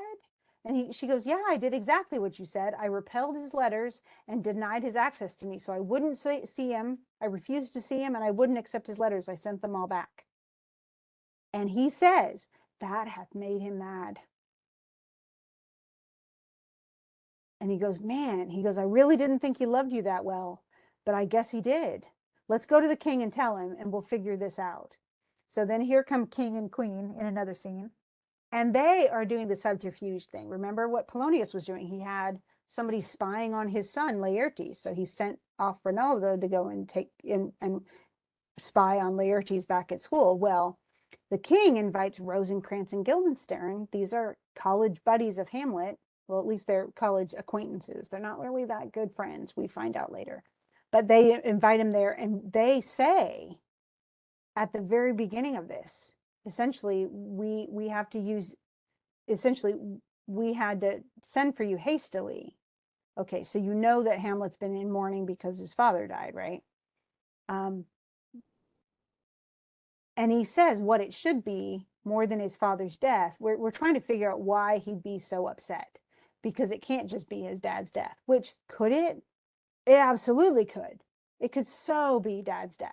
And she goes, yeah, I did exactly what you said. I repelled his letters and denied his access to me. So I wouldn't see him. I refused to see him, and I wouldn't accept his letters. I sent them all back. And he says, that hath made him mad. And he goes, man, he goes, I really didn't think he loved you that well, but I guess he did. Let's go to the king and tell him, and we'll figure this out. So then here come king and queen in another scene. And they are doing the subterfuge thing. Remember what Polonius was doing? He had somebody spying on his son, Laertes. So he sent off Rinaldo to go and take in and spy on Laertes back at school. Well, the king invites Rosencrantz and Guildenstern. These are college buddies of Hamlet. Well, at least they're college acquaintances. They're not really that good friends, we find out later. But they invite him there, and they say at the very beginning of this, essentially, we have to use, essentially, we had to send for you hastily. Okay, so you know that Hamlet's been in mourning because his father died, right? And he says what it should be more than his father's death. We're trying to figure out why he'd be so upset, because it can't just be his dad's death, which could it? It absolutely could. It could so be dad's death.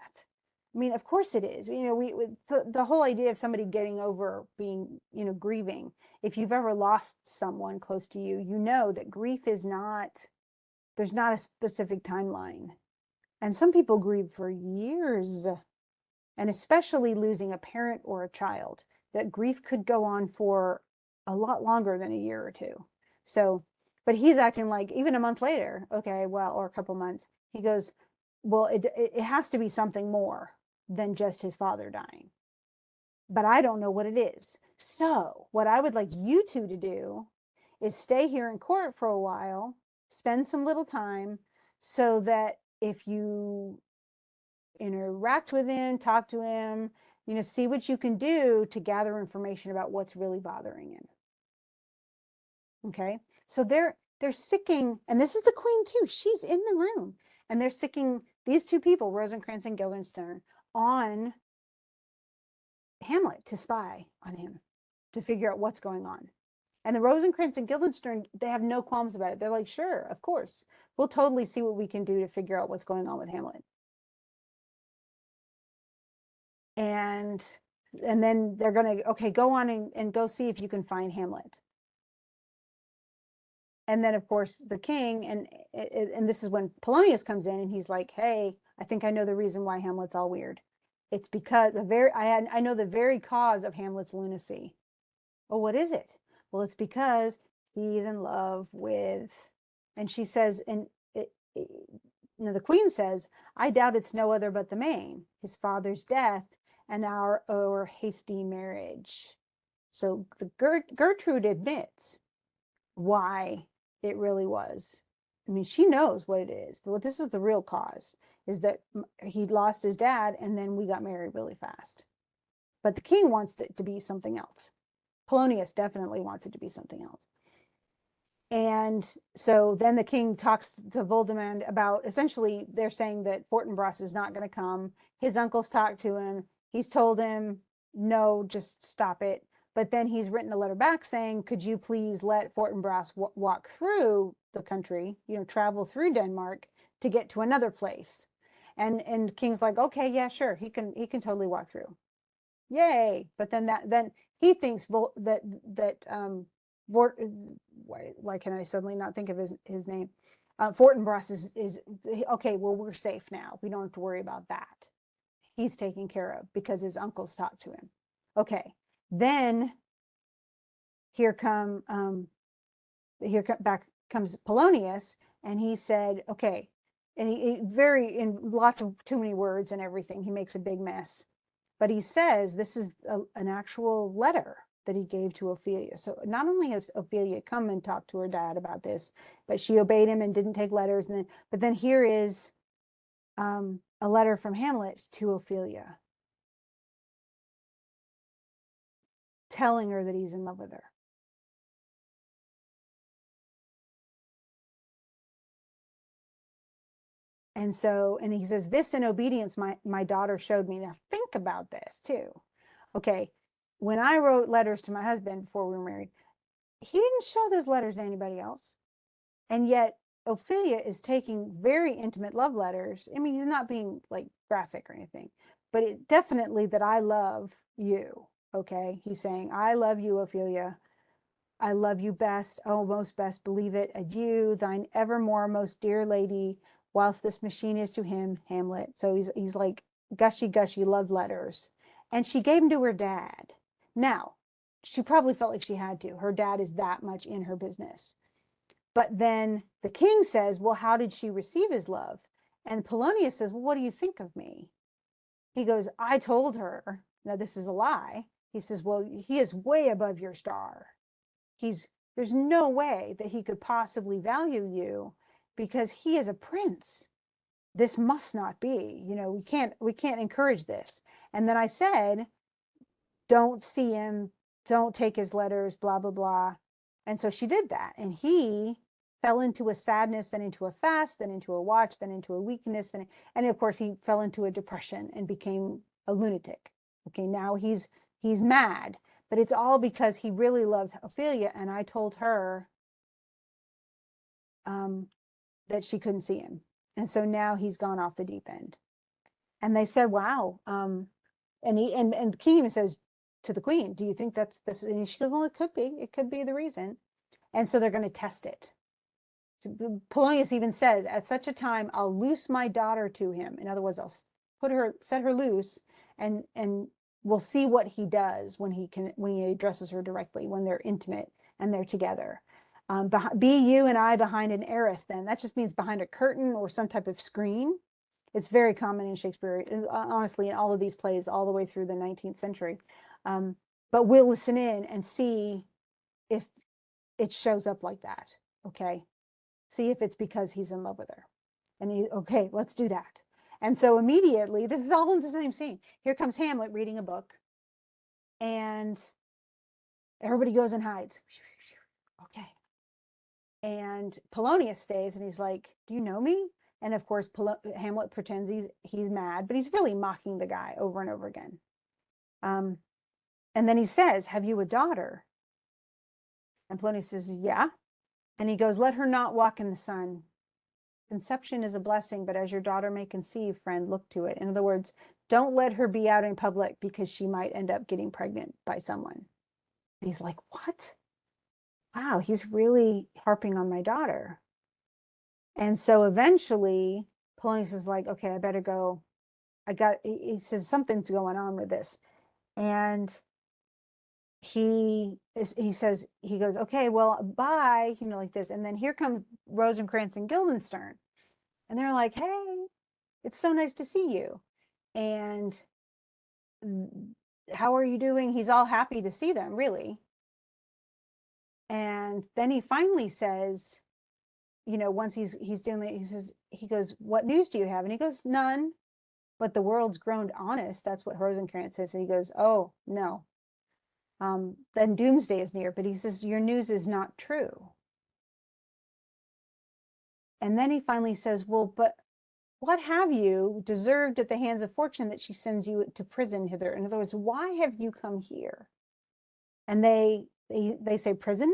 I mean, of course it is. The whole idea of somebody getting over being, grieving. If you've ever lost someone close to you, you know that grief is not, there's not a specific timeline. And some people grieve for years, and especially losing a parent or a child, that grief could go on for a lot longer than a year or two. So, but he's acting like even a month later, okay, well, or a couple months, he goes, well, it has to be something more than just his father dying. But I don't know what it is. So what I would like you two to do is stay here in court for a while, spend some little time, so that if you interact with him, talk to him, see what you can do to gather information about what's really bothering him. Okay, so they're sicking, and this is the queen too. She's in the room, and they're sicking these two people, Rosencrantz and Guildenstern, on Hamlet to spy on him, to figure out what's going on. And the Rosencrantz and Guildenstern, they have no qualms about it. They're like, sure, of course, we'll totally see what we can do to figure out what's going on with Hamlet. And then they're going to, okay, go on and go see if you can find Hamlet. And then of course the king, and this is when Polonius comes in, and he's like, hey, I think I know the reason why Hamlet's all weird. It's because I know the very cause of Hamlet's lunacy. Oh, what is it? Well, it's because he's in love with, and she says, and the queen says, I doubt it's no other but the main, his father's death and our hasty marriage. So the Gertrude admits why it really was. I mean, she knows what it is. Well, this is the real cause, is that he lost his dad and then we got married really fast. But the king wants it to be something else. Polonius definitely wants it to be something else. And so then the king talks to Voldemort about, essentially they're saying that Fortinbras is not going to come. His uncles talked to him. He's told him, no, just stop it. But then he's written a letter back saying, could you please let Fortinbras walk through the country, travel through Denmark to get to another place. And King's like, okay, yeah, sure, he can totally walk through. Yay. But then he thinks why can I suddenly not think of his name? Fortinbras is okay. Well, we're safe now. We don't have to worry about that. He's taken care of because his uncles talked to him. Okay, then here comes Polonius, and he said, okay, and he very in lots of too many words and everything. He makes a big mess, but he says this is an actual letter that he gave to Ophelia. So not only has Ophelia come and talked to her dad about this, but she obeyed him and didn't take letters. But then here is a letter from Hamlet to Ophelia, telling her that he's in love with her. And he says, this in obedience my daughter showed me. Now think about this too. Okay, when I wrote letters to my husband before we were married, he didn't show those letters to anybody else. And yet Ophelia is taking very intimate love letters. I mean, he's not being like graphic or anything, but it definitely that I love you. Okay, he's saying, I love you, Ophelia. I love you best, oh, most best, believe it, adieu, thine evermore most dear lady, whilst this machine is to him, Hamlet. So he's like gushy love letters. And she gave them to her dad. Now, she probably felt like she had to. Her dad is that much in her business. But then the king says, well, how did she receive his love? And Polonius says, well, what do you think of me? He goes, I told her. Now, this is a lie. He says, well, he is way above your star. There's no way that he could possibly value you because he is a prince. This must not be, we can't encourage this. And then I said, don't see him, don't take his letters, blah, blah, blah. And so she did that. And he fell into a sadness, then into a fast, then into a watch, then into a weakness. And of course, he fell into a depression and became a lunatic. Okay, now he's mad, but it's all because he really loves Ophelia. And I told her that she couldn't see him. And so now he's gone off the deep end. And they said, wow. And the king even says to the queen, do you think that's this? And she goes, well, it could be the reason. And so they're going to test it. So Polonius even says, at such a time, I'll loose my daughter to him. In other words, I'll set her loose, and we'll see what he does when he addresses her directly, when they're intimate and they're together. Be you and I behind an arras, then. That just means behind a curtain or some type of screen. It's very common in Shakespeare, honestly, in all of these plays, all the way through the 19th century. But we'll listen in and see if it shows up like that, okay? See if it's because he's in love with her. And okay, let's do that. And so immediately, this is all in the same scene. Here comes Hamlet reading a book, and everybody goes and hides. Okay. And Polonius stays, and he's like, do you know me? And of course, Hamlet pretends he's mad, but he's really mocking the guy over and over again. And then he says, have you a daughter? And Polonius says, yeah. And he goes, let her not walk in the sun. Conception is a blessing, but as your daughter may conceive, friend, look to it. In other words, don't let her be out in public because she might end up getting pregnant by someone. And he's like, what? Wow, he's really harping on my daughter. And so eventually Polonius is like, okay, I better go. He says something's going on with this. And he goes, okay, well, bye, like this. And then here comes Rosencrantz and Guildenstern. And they're like, hey, it's so nice to see you. And how are you doing? He's all happy to see them, really. And then he finally says, once he's doing it, he goes, "What news do you have?" And he goes, "None, but the world's grown honest." That's what Rosencrantz says. And he goes, "Oh, no. Then doomsday is near." But he says, "Your news is not true." And then he finally says, "Well, but what have you deserved at the hands of fortune that she sends you to prison hither?" In other words, why have you come here? And they say, "Prison?"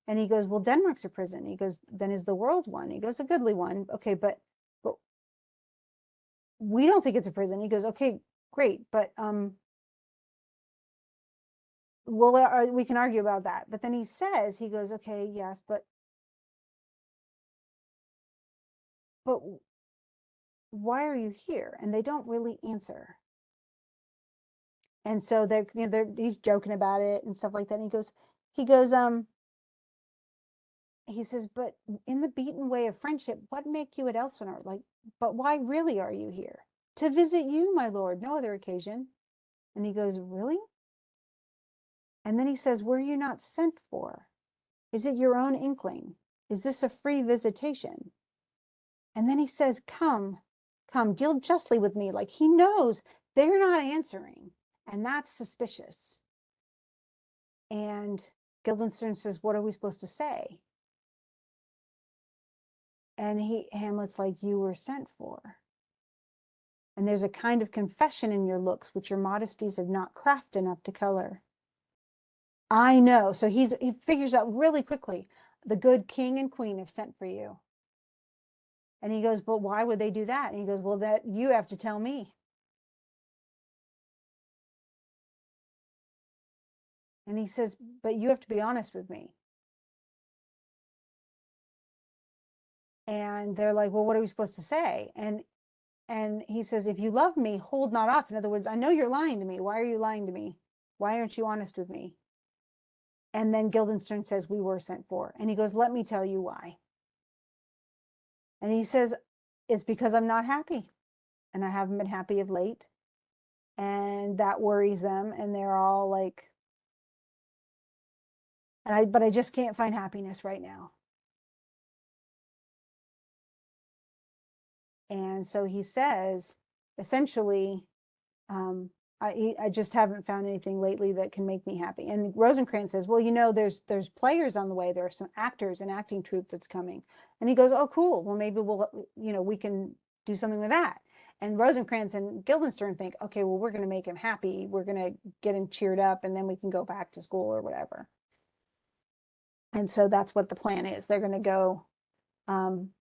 And he goes, "Well, Denmark's a prison." He goes, "Then is the world one?" He goes, "A goodly one." "Okay, but we don't think it's a prison." He goes, "Okay, great, but well, we can argue about that." But then he goes, "Okay, yes, but why are you here?" And they don't really answer. And so he's joking about it and stuff like that. And he goes, he says, "But in the beaten way of friendship, what make you at Elsinore? Like, but why really are you here?" "To visit you, my lord, no other occasion." And he goes, "Really?" And then he says, "Were you not sent for? Is it your own inkling? Is this a free visitation?" And then he says, "Come, come, deal justly with me." Like he knows they're not answering, and that's suspicious. And Guildenstern says, "What are we supposed to say?" And Hamlet's like, "You were sent for. And there's a kind of confession in your looks which your modesties have not craft enough to color." I know. So he figures out really quickly, the good king and queen have sent for you. And he goes, "But why would they do that?" And he goes, "Well, that you have to tell me." And he says, "But you have to be honest with me." And they're like, "Well, what are we supposed to say?" And he says, "If you love me, hold not off." In other words, I know you're lying to me. Why are you lying to me? Why aren't you honest with me? And then Guildenstern says, "We were sent for." And he goes, "Let me tell you why." And he says, "It's because I'm not happy. And I haven't been happy of late." And that worries them. And they're all like, but I just can't find happiness right now. And so he says, essentially, I just haven't found anything lately that can make me happy. And Rosencrantz says, "Well, there's players on the way. There are some actors, an acting troupe that's coming." And he goes, "Oh, cool. Well, maybe we can do something with that." And Rosencrantz and Guildenstern think, "Okay, well, we're going to make him happy. We're going to get him cheered up, and then we can go back to school or whatever." And so that's what the plan is. They're going to go, um,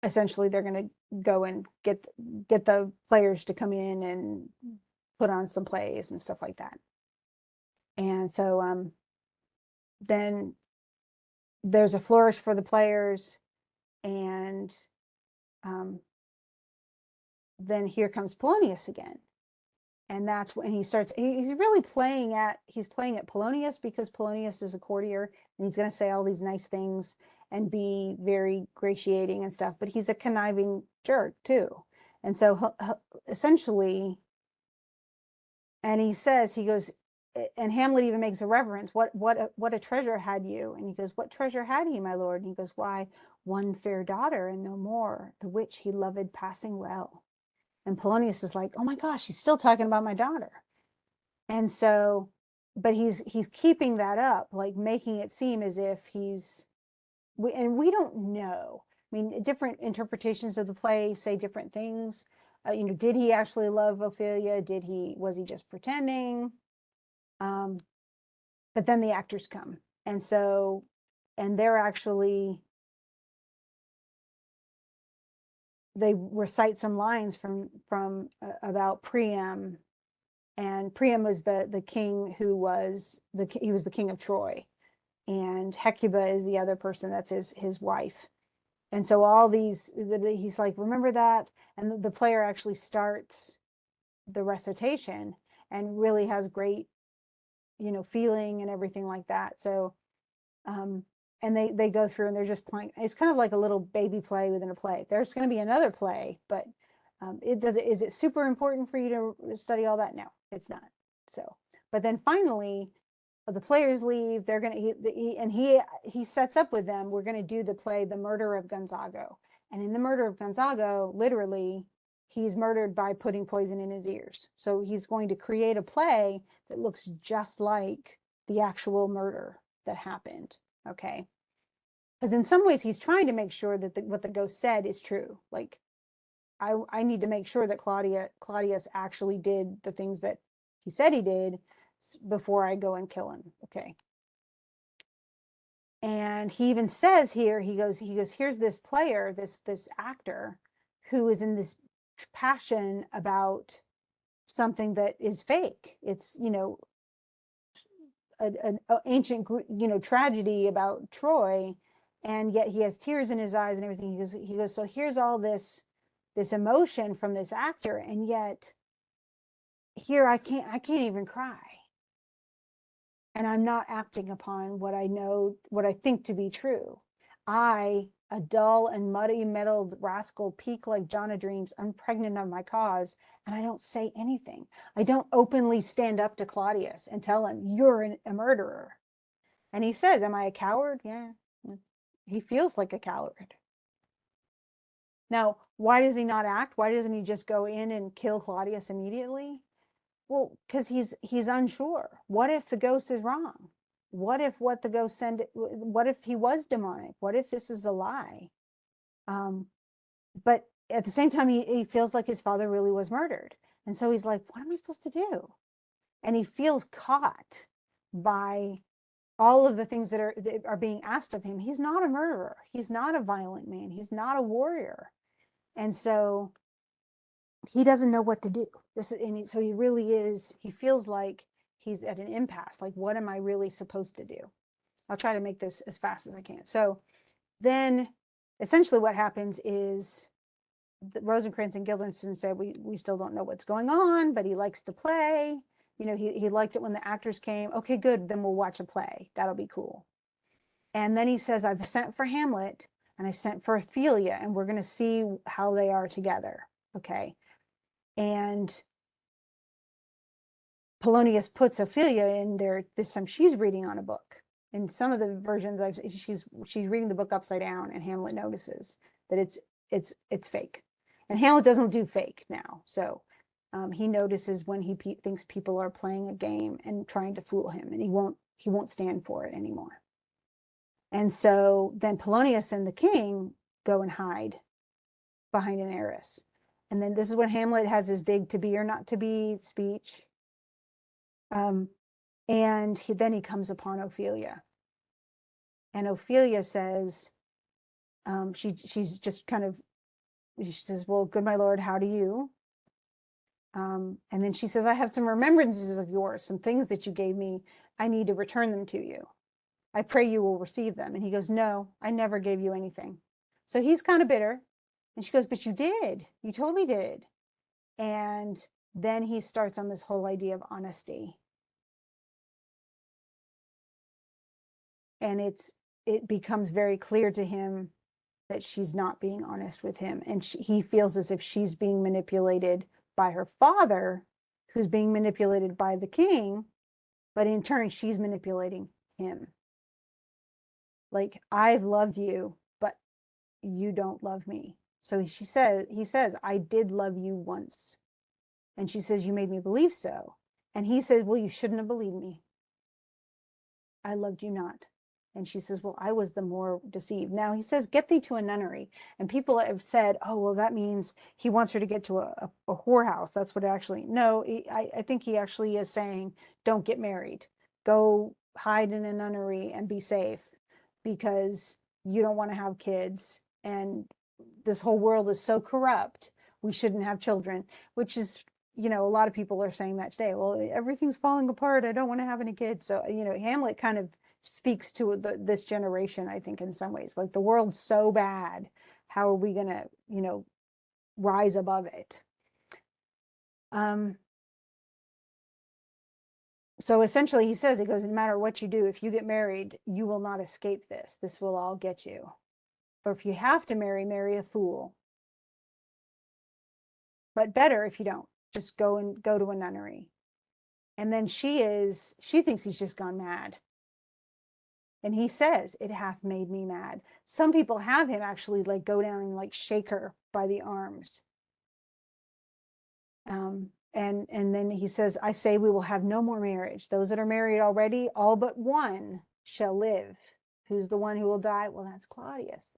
essentially, they're going to go and get the players to come in and put on some plays and stuff like that. And so then there's a flourish for the players, and um, then here comes Polonius again. And that's when he starts, he's playing at Polonius, because Polonius is a courtier and he's going to say all these nice things and be very gratiating and stuff, but he's a conniving jerk too. And so essentially, and he goes, and Hamlet even makes a reverence. What a treasure had you?" And he goes, "What treasure had he, my lord?" And he goes, "Why, one fair daughter and no more, the which he loved passing well." And Polonius is like, "Oh my gosh, he's still talking about my daughter." And so, but he's keeping that up, like making it seem as if we don't know. I mean, different interpretations of the play say different things. Did he actually love Ophelia? Was he just pretending? Um, but then the actors come, and so, and they recite some lines from about Priam. And Priam was the king he was the king of Troy, and Hecuba is the other person that's his wife. And so all these, he's like, "Remember that?" And the player actually starts the recitation and really has great, feeling and everything like that. So um, and they go through and they're just playing. It's kind of like a little baby play within a play. There's going to be another play, but Is it super important for you to study all that? No, it's not. So, but then finally, the players leave. They're gonna he sets up with them. We're gonna do the play, The Murder of Gonzago, and in The Murder of Gonzago, literally, he's murdered by putting poison in his ears. So he's going to create a play that looks just like the actual murder that happened. Okay, because in some ways he's trying to make sure that what the ghost said is true. Like I need to make sure that Claudius actually did the things that he said he did before I go and kill him. Okay. And he even says here, he goes, here's this player, this actor who is in this passion about something that is fake. It's, an ancient, tragedy about Troy, and yet he has tears in his eyes and everything. He goes, so here's all this emotion from this actor, and yet here I can't even cry, and I'm not acting upon what I know, what I think to be true. I, a dull and muddy-mettled rascal, peak like John o' Dreams, unpregnant of my cause, and I don't say anything. I don't openly stand up to Claudius and tell him, you're a murderer. And he says, am I a coward? Yeah. He feels like a coward. Now, why does he not act? Why doesn't he just go in and kill Claudius immediately? Well, because he's unsure. What if the ghost is wrong? What if what the ghost sent? What if he was demonic? What if this is a lie? But at the same time, he feels like his father really was murdered, and so he's like, "What am I supposed to do?" And he feels caught by all of the things that are being asked of him. He's not a murderer. He's not a violent man. He's not a warrior, and so he doesn't know what to do. So he really is, he feels like he's at an impasse. Like, what am I really supposed to do? I'll try to make this as fast as I can. So then essentially what happens is Rosencrantz and Guildenstern said, we still don't know what's going on, but he likes to play. He liked it when the actors came. Okay, good. Then we'll watch a play. That'll be cool. And then he says, I've sent for Hamlet and I've sent for Ophelia, and we're going to see how they are together. Okay. And Polonius puts Ophelia in there. This time she's reading on a book. In some of the versions, she's reading the book upside down, and Hamlet notices that it's fake. And Hamlet doesn't do fake now, so he notices when he thinks people are playing a game and trying to fool him, and he won't stand for it anymore. And so then Polonius and the king go and hide behind an arras. And then this is when Hamlet has his big to be or not to be speech. And then he comes upon Ophelia. And Ophelia says, she's just kind of, she says, well, good my lord, how do you? And then she says, I have some remembrances of yours, some things that you gave me. I need to return them to you. I pray you will receive them. And he goes, no, I never gave you anything. So he's kind of bitter. And she goes, but you did. You totally did. And then he starts on this whole idea of honesty. And it becomes very clear to him that she's not being honest with him. And he feels as if she's being manipulated by her father, who's being manipulated by the king, but in turn, she's manipulating him. Like, I've loved you, but you don't love me. So he says, I did love you once. And she says, you made me believe so. And he says, well, you shouldn't have believed me. I loved you not. And she says, well, I was the more deceived. Now he says, get thee to a nunnery. And people have said, oh, well, that means he wants her to get to a whorehouse. That's what actually, no, I think he actually is saying, don't get married. Go hide in a nunnery and be safe, because you don't want to have kids. And this whole world is so corrupt. We shouldn't have children, which is, a lot of people are saying that today. Well, everything's falling apart. I don't want to have any kids. So, Hamlet kind of speaks to this generation, I think, in some ways. Like, the world's so bad. How are we going to, rise above it? So essentially, he says, it goes, no matter what you do, if you get married, you will not escape this. This will all get you. Or if you have to marry a fool. but better if you don't. Just go to a nunnery. And then she thinks he's just gone mad. And he says, it hath made me mad. Some people have him actually like go down and like shake her by the arms. And then he says, I say we will have no more marriage. Those that are married already, all but one shall live. Who's the one who will die? Well, that's Claudius.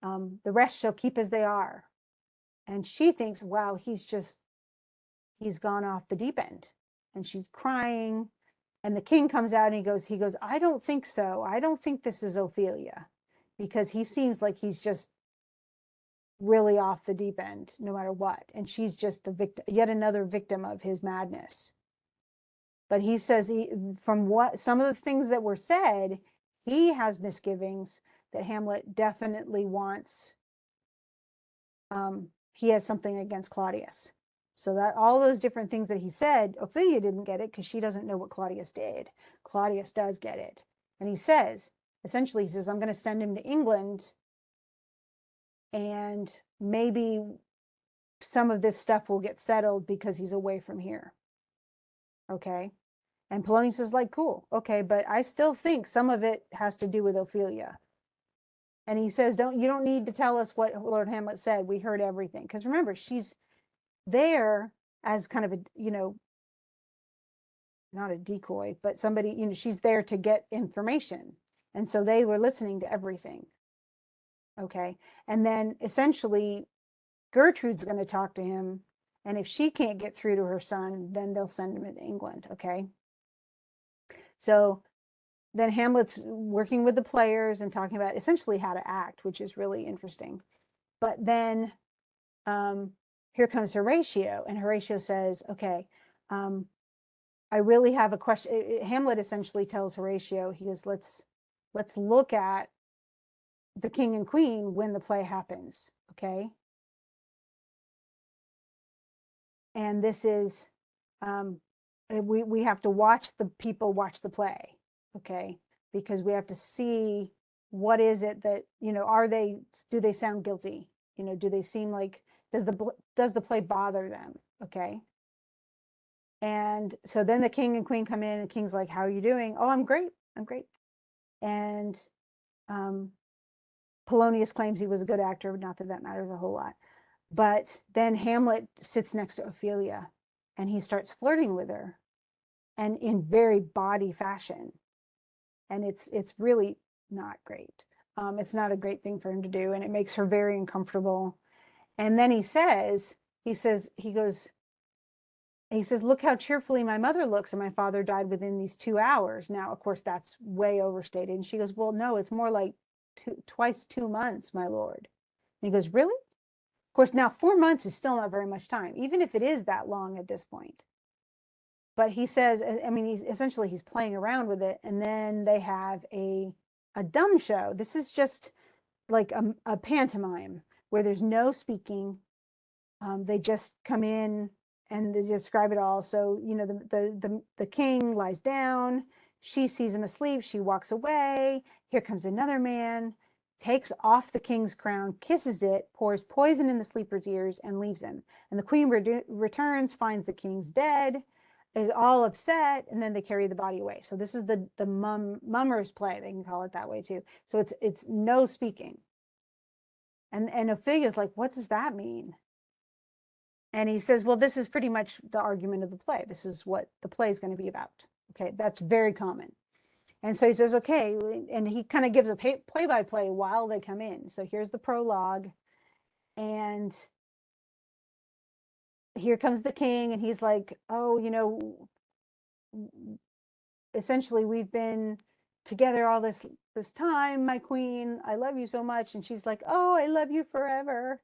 The rest shall keep as they are. And she thinks, wow, he's gone off the deep end. And she's crying. And the king comes out and he goes, I don't think so. I don't think this is Ophelia, because he seems like he's just really off the deep end no matter what. And she's just the victim, yet another victim of his madness. But he says, from what some of the things that were said, he has misgivings that Hamlet definitely wants. He has something against Claudius. So that all those different things that he said, Ophelia didn't get it because she doesn't know what Claudius did. Claudius does get it. And he says, essentially, he says, I'm going to send him to England, and maybe some of this stuff will get settled because he's away from here. Okay. And Polonius is like, cool. Okay. But I still think some of it has to do with Ophelia. And he says, you don't need to tell us what Lord Hamlet said. We heard everything. Because remember, she's there as kind of a, not a decoy, but somebody, she's there to get information. And so they were listening to everything. Okay. And then essentially Gertrude's going to talk to him. And if she can't get through to her son, then they'll send him to England. Okay. So then Hamlet's working with the players and talking about essentially how to act, which is really interesting. But then here comes Horatio, and Horatio says, okay, I really have a question. Hamlet essentially tells Horatio, he goes, let's look at the king and queen when the play happens. Okay. And this is, we have to watch the people watch the play. Okay. Because we have to see what is it that, do they sound guilty? Do they seem like, does the play bother them? Okay. And so then the king and queen come in, and the king's like, how are you doing? Oh, I'm great. I'm great. And Polonius claims he was a good actor, not that that matters a whole lot. But then Hamlet sits next to Ophelia, and he starts flirting with her, and in very bawdy fashion. And it's really not great. It's not a great thing for him to do, and it makes her very uncomfortable. And then he says, look how cheerfully my mother looks, and my father died within these 2 hours. Now, of course, that's way overstated. And she goes, well, no, it's more like twice 2 months, my lord. And he goes, really? Of course, now 4 months is still not very much time, even if it is that long at this point. But he says, I mean, he's playing around with it. And then they have a dumb show. This is just like a pantomime where there's no speaking. They just come in and they describe it all. So, the king lies down. She sees him asleep. She walks away. Here comes another man, takes off the king's crown, kisses it, pours poison in the sleeper's ears, and leaves him. And the queen returns, finds the king's dead, is all upset, and then they carry the body away. So this is the mummer's play. They can call it that way too. So it's no speaking. And Ophelia's like, what does that mean? And he says, well, this is pretty much the argument of the play. This is what the play is going to be about. Okay, that's very common. And so he says, okay, and he kind of gives a play-by-play while they come in. So here's the prologue, and here comes the king, and he's like, oh, essentially we've been together all this time, my queen. I love you so much. And she's like, oh, I love you forever.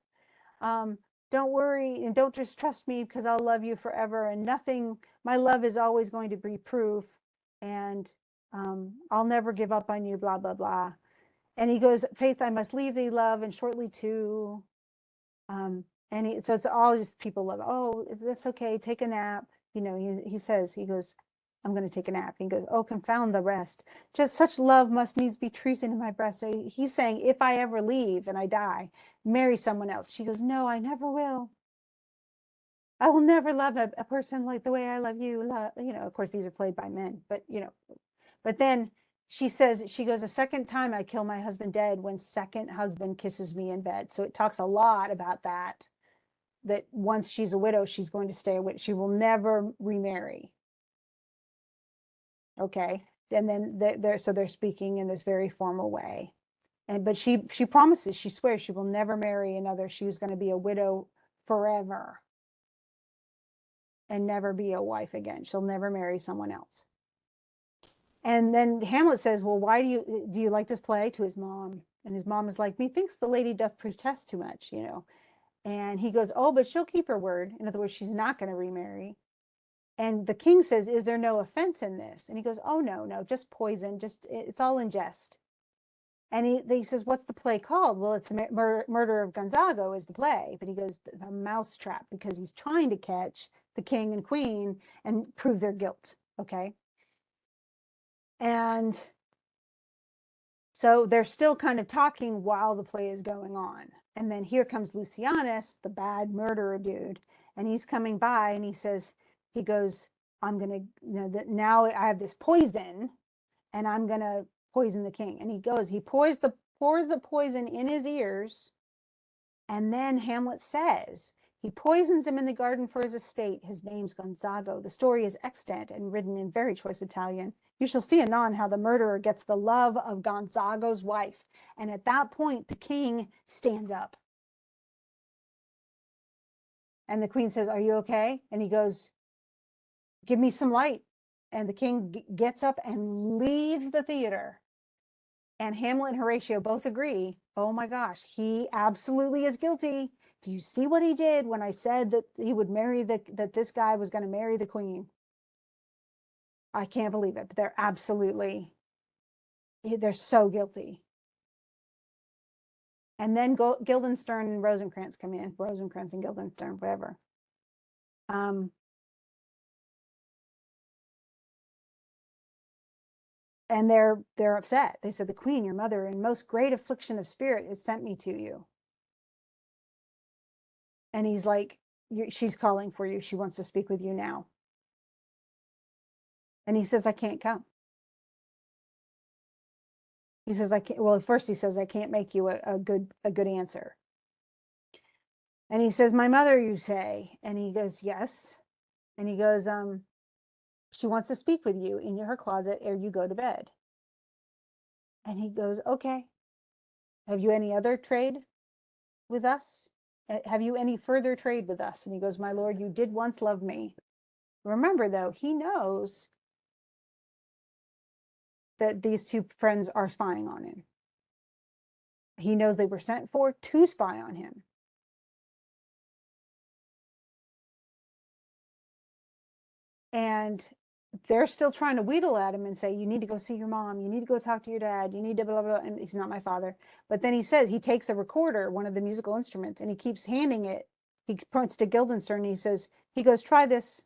Don't worry, and don't just trust me, because I'll love you forever, and nothing, my love is always going to be proof, and I'll never give up on you, blah, blah, blah. And he goes, Faith, I must leave thee, love, and shortly too. So it's all just people love, oh, that's okay, take a nap. He says, he goes, I'm going to take a nap. He goes, oh, confound the rest. Just such love must needs be treason in my breast. So he's saying, if I ever leave and I die, marry someone else. She goes, no, I never will. I will never love a person like the way I love you. You know, of course, these are played by men, but you know, but then she says, she goes, a second time I kill my husband dead when second husband kisses me in bed. So it talks a lot about that, that once she's a widow, she's going to stay a widow. She will never remarry. Okay. And then they're speaking in this very formal way. But she promises, she swears she will never marry another. She's going to be a widow forever and never be a wife again. She'll never marry someone else. And then Hamlet says, well, why do you like this play, to his mom? And his mom is like, methinks the lady doth protest too much, you know. And he goes, oh, but she'll keep her word. In other words, she's not going to remarry. And the king says, is there no offense in this? And he goes, oh, no, just poison. Just, it's all in jest. And he says, what's the play called? Well, it's Murder of Gonzago is the play. But he goes, the mousetrap, because he's trying to catch the king and queen and prove their guilt. Okay. And so they're still kind of talking while the play is going on. And then here comes Lucianus, the bad murderer dude. And he's coming by and he goes, I'm going to, you know, now I have this poison and I'm going to poison the king. And he pours the poison in his ears. And then Hamlet says, he poisons him in the garden for his estate. His name's Gonzago. The story is extant and written in very choice Italian. You shall see anon how the murderer gets the love of Gonzago's wife. And at that point, the king stands up. And the queen says, are you okay? And he goes, give me some light. And the king gets up and leaves the theater. And Hamlet and Horatio both agree, oh my gosh, he absolutely is guilty. Do you see what he did when I said that he would marry that this guy was going to marry the queen? I can't believe it, but they're so guilty. And then Guildenstern and Rosencrantz come in, Rosencrantz and Guildenstern, whatever. And they're upset. They said, the queen, your mother, in most great affliction of spirit, has sent me to you. And he's like, she's calling for you. She wants to speak with you now. And he says, I can't come. He says, I can't. Well, at first he says, I can't make you a good answer. And he says, my mother, you say? And he goes, yes. And he goes, she wants to speak with you in her closet ere you go to bed. And he goes, okay. Have you any other trade with us? Have you any further trade with us? And he goes, my lord, you did once love me. Remember, though, he knows that these two friends are spying on him. He knows they were sent for to spy on him. And they're still trying to wheedle at him and say, you need to go see your mom. You need to go talk to your dad. You need to blah, blah, blah. And he's not my father. But then he says, he takes a recorder, one of the musical instruments, and he keeps handing it. He points to Guildenstern and he goes, try this.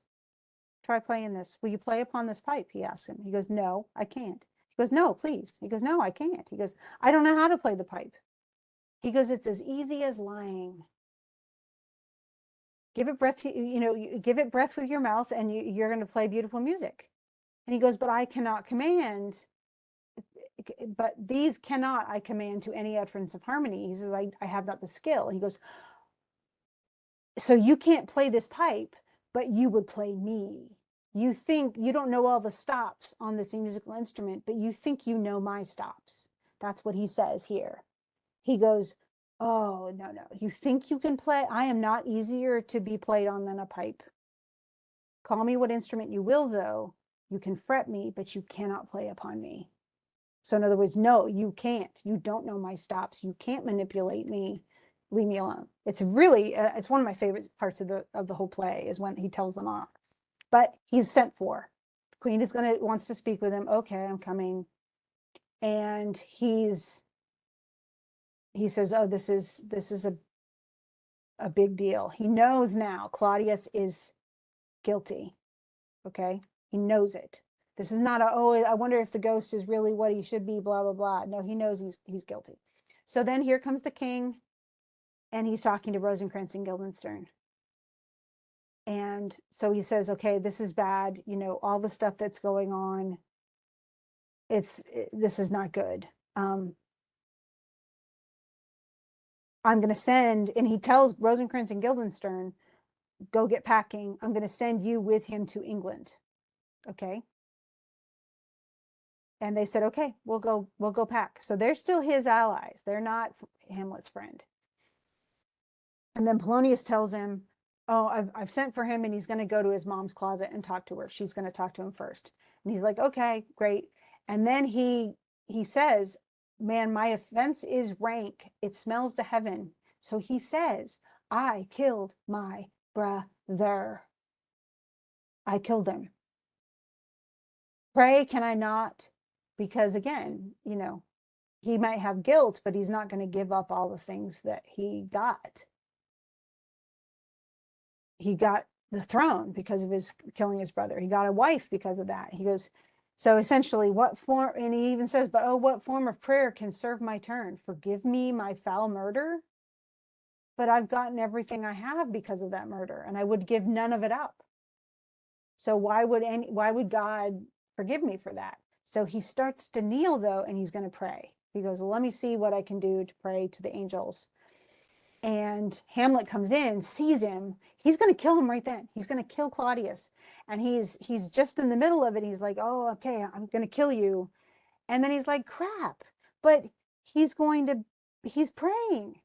Try playing this. Will you play upon this pipe? He asks him. He goes, no, I can't. He goes, no, please. He goes, no, I can't. He goes, I don't know how to play the pipe. He goes, it's as easy as lying. Give it breath, give it breath with your mouth and you're going to play beautiful music. And he goes, but I cannot command, but these cannot I command to any utterance of harmony. He says, I have not the skill. He goes, so you can't play this pipe, but you would play me. You think you don't know all the stops on this musical instrument, but you think you know my stops. That's what he says here. He goes, oh, no, you think you can play? I am not easier to be played on than a pipe. Call me what instrument you will, though. You can fret me, but you cannot play upon me. So in other words, no, you can't. You don't know my stops. You can't manipulate me. Leave me alone. It's really, it's one of my favorite parts of the whole play is when he tells them off. But he's sent for. The queen wants to speak with him. Okay, I'm coming. And he says, oh, this is a big deal. He knows now Claudius is guilty. Okay, he knows it. This is not I wonder if the ghost is really what he should be, blah, blah, blah. No, he knows he's guilty. So then here comes the king, and he's talking to Rosencrantz and Guildenstern. And so he says, okay, this is bad. You know, all the stuff that's going on, this is not good. I'm going to send, and he tells Rosencrantz and Guildenstern, go get packing. I'm going to send you with him to England. Okay. And they said, okay, we'll go pack. So they're still his allies. They're not Hamlet's friend. And then Polonius tells him, oh, I've sent for him and he's going to go to his mom's closet and talk to her. She's going to talk to him first. And he's like, okay, great. And then he says, man, my offense is rank. It smells to heaven. So he says, I killed my brother. I killed him. Pray, can I not? Because again, you know, he might have guilt, but he's not going to give up all the things that he got. He got the throne because of his killing his brother. He got a wife because of that. He goes, so essentially, what form, and he even says, but oh, what form of prayer can serve my turn? Forgive me my foul murder, but I've gotten everything I have because of that murder, and I would give none of it up. So why would God forgive me for that? So he starts to kneel though, and he's going to pray. He goes, well, let me see what I can do to pray to the angels. And Hamlet comes in, sees him. He's going to kill him right then. He's going to kill Claudius. And he's just in the middle of it. He's like, oh, okay, I'm going to kill you. And then he's like, crap. But he's praying.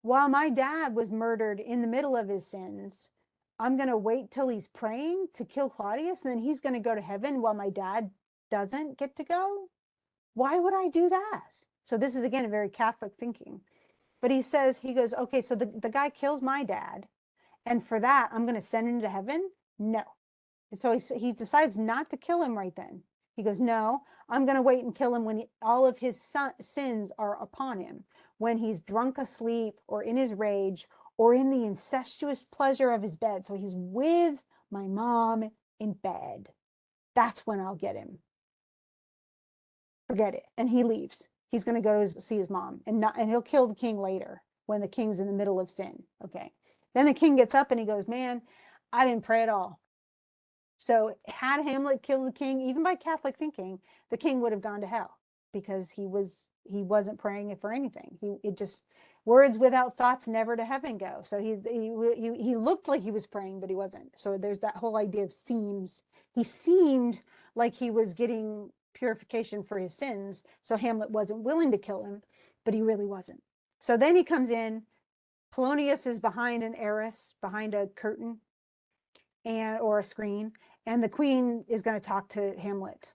While my dad was murdered in the middle of his sins, I'm going to wait till he's praying to kill Claudius. And then he's going to go to heaven while my dad doesn't get to go. Why would I do that? So this is, again, a very Catholic thinking. But he says, he goes, okay, so the guy kills my dad. And for that, I'm going to send him to heaven? No. And so he decides not to kill him right then. He goes, no, I'm going to wait and kill him when all of his sins are upon him. When he's drunk asleep or in his rage or in the incestuous pleasure of his bed. So he's with my mom in bed. That's when I'll get him. Forget it. And he leaves. He's going to go see his mom, and he'll kill the king later when the king's in the middle of sin. Okay. Then the king gets up and he goes, man, I didn't pray at all. So had Hamlet killed the king, even by Catholic thinking, the king would have gone to hell because he wasn't praying for anything. It just, words without thoughts never to heaven go. So he looked like he was praying, but he wasn't. So there's that whole idea of seems. He seemed like he was getting purification for his sins. So Hamlet wasn't willing to kill him, but he really wasn't. So then he comes in. Polonius is behind an arras, behind a curtain or a screen, and the queen is going to talk to Hamlet.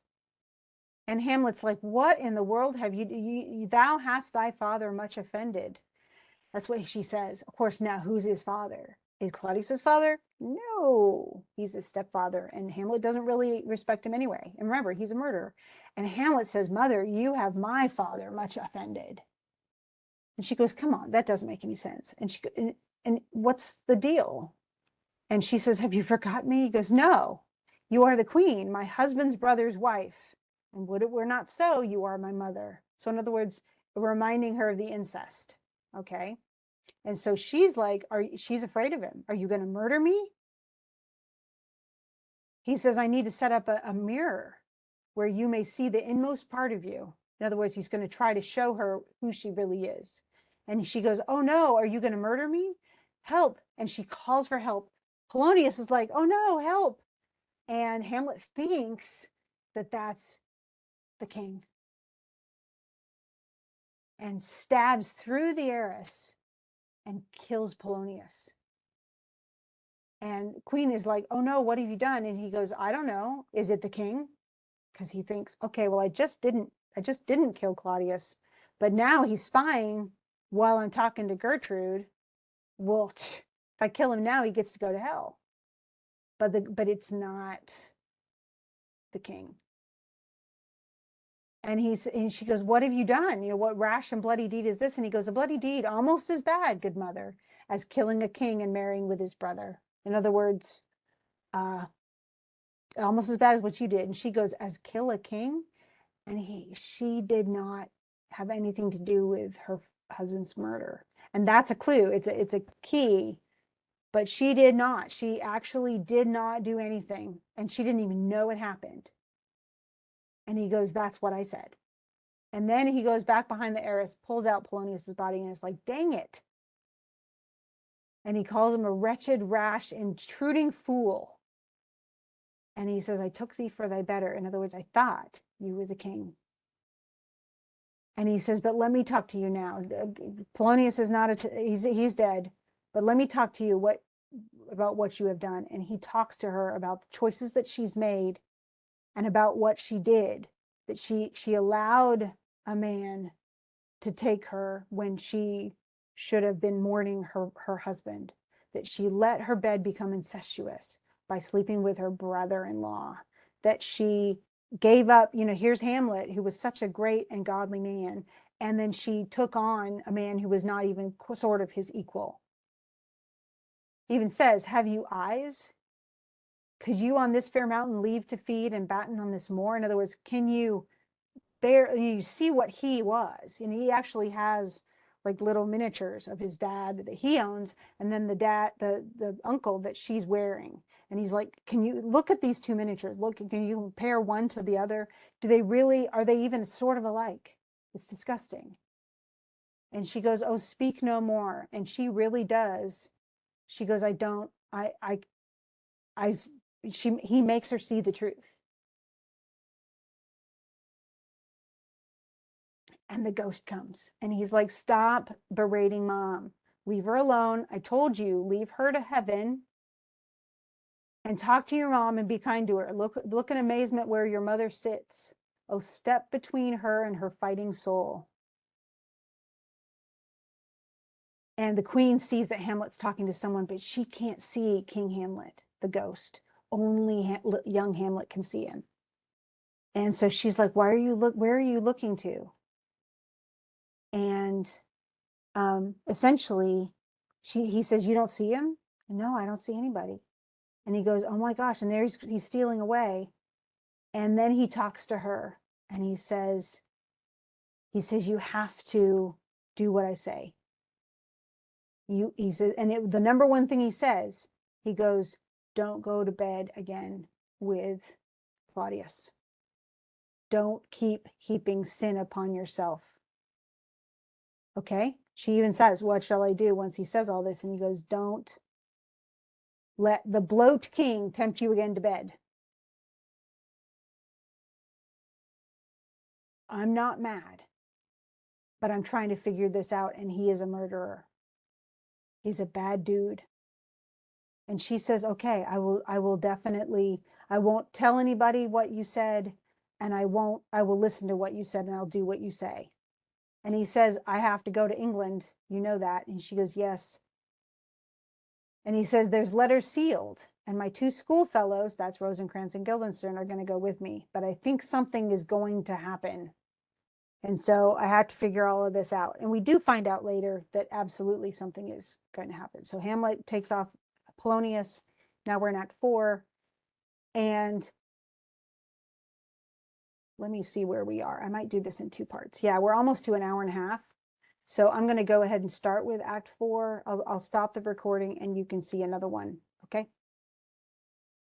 And Hamlet's like, what in the world have thou hast thy father much offended. That's what she says. Of course, now who's his father? Is Claudius's father? No, he's his stepfather. And Hamlet doesn't really respect him anyway. And remember, he's a murderer. And Hamlet says, mother, you have my father much offended. And she goes, come on, that doesn't make any sense. And what's the deal? And she says, have you forgotten me? He goes, no, you are the queen, my husband's brother's wife. And would it were not so, you are my mother. So in other words, reminding her of the incest. Okay. And so she's like, she's afraid of him. Are you going to murder me? He says, I need to set up a mirror where you may see the inmost part of you. In other words, he's going to try to show her who she really is. And she goes, oh no, are you going to murder me? Help. And she calls for help. Polonius is like, oh no, help. And Hamlet thinks that that's the king and stabs through the arras and kills Polonius. And Queen is like, oh no, what have you done? And he goes, I don't know. Is it the king? Because he thinks, okay, well, I just didn't kill Claudius, but now he's spying while I'm talking to Gertrude. Well, if I kill him now, he gets to go to hell. But it's not the king. And she goes, what have you done? You know, what rash and bloody deed is this? And he goes, a bloody deed, almost as bad, good mother, as killing a king and marrying with his brother. In other words, almost as bad as what you did. And she goes, as kill a king? And she did not have anything to do with her husband's murder. And that's a clue. It's a key But she did not. She actually did not do anything. And she didn't even know it happened. And he goes, that's what I said. And then he goes back behind the arras, pulls out Polonius's body, and is like, dang it. And he calls him a wretched, rash, intruding fool. And he says, I took thee for thy better. In other words, I thought you were the king. And he says, but let me talk to you now. Polonius is not, he's dead, but let me talk to you about what you have done. And he talks to her about the choices that she's made and about what she did, that she allowed a man to take her when she should have been mourning her husband, that she let her bed become incestuous by sleeping with her brother-in-law, that she gave up, here's Hamlet, who was such a great and godly man, and then she took on a man who was not even sort of his equal. He even says, have you eyes? Could you on this fair mountain leave to feed and batten on this moor? In other words, can you you see what he was? And he actually has like little miniatures of his dad that he owns, and then the uncle that she's wearing. And he's like, can you look at these two miniatures? Look, can you compare one to the other? Are they even sort of alike? It's disgusting. And she goes, oh, speak no more. And she really does. She goes, he makes her see the truth. And the ghost comes and he's like, stop berating mom. Leave her alone. I told you, leave her to heaven and talk to your mom and be kind to her. Look in amazement where your mother sits. Oh, step between her and her fighting soul. And the queen sees that Hamlet's talking to someone, but she can't see King Hamlet, the ghost. Only young Hamlet can see him. And so she's like, where are you looking to? And essentially, he says, you don't see him? No, I don't see anybody. And he goes, oh my gosh. And there he's stealing away. And then he talks to her and he says, you have to do what I say. He says, and the number one thing he says, he goes, don't go to bed again with Claudius. Don't keep heaping sin upon yourself. Okay? She even says, what shall I do once he says all this? And he goes, don't let the bloat king tempt you again to bed. I'm not mad, but I'm trying to figure this out, and he is a murderer. He's a bad dude. And she says, okay, I will definitely, I won't tell anybody what you said, and I will listen to what you said, and I'll do what you say. And he says, I have to go to England. You know that. And she goes, yes. And he says, there's letters sealed, and my two schoolfellows, that's Rosencrantz and Guildenstern, are going to go with me. But I think something is going to happen. And so I have to figure all of this out. And we do find out later that absolutely something is going to happen. So Hamlet takes off Polonius. Now we're in Act 4. And let me see where we are. I might do this in 2 parts. Yeah, we're almost to an hour and a half. So I'm going to go ahead and start with Act 4. I'll stop the recording and you can see another one. Okay.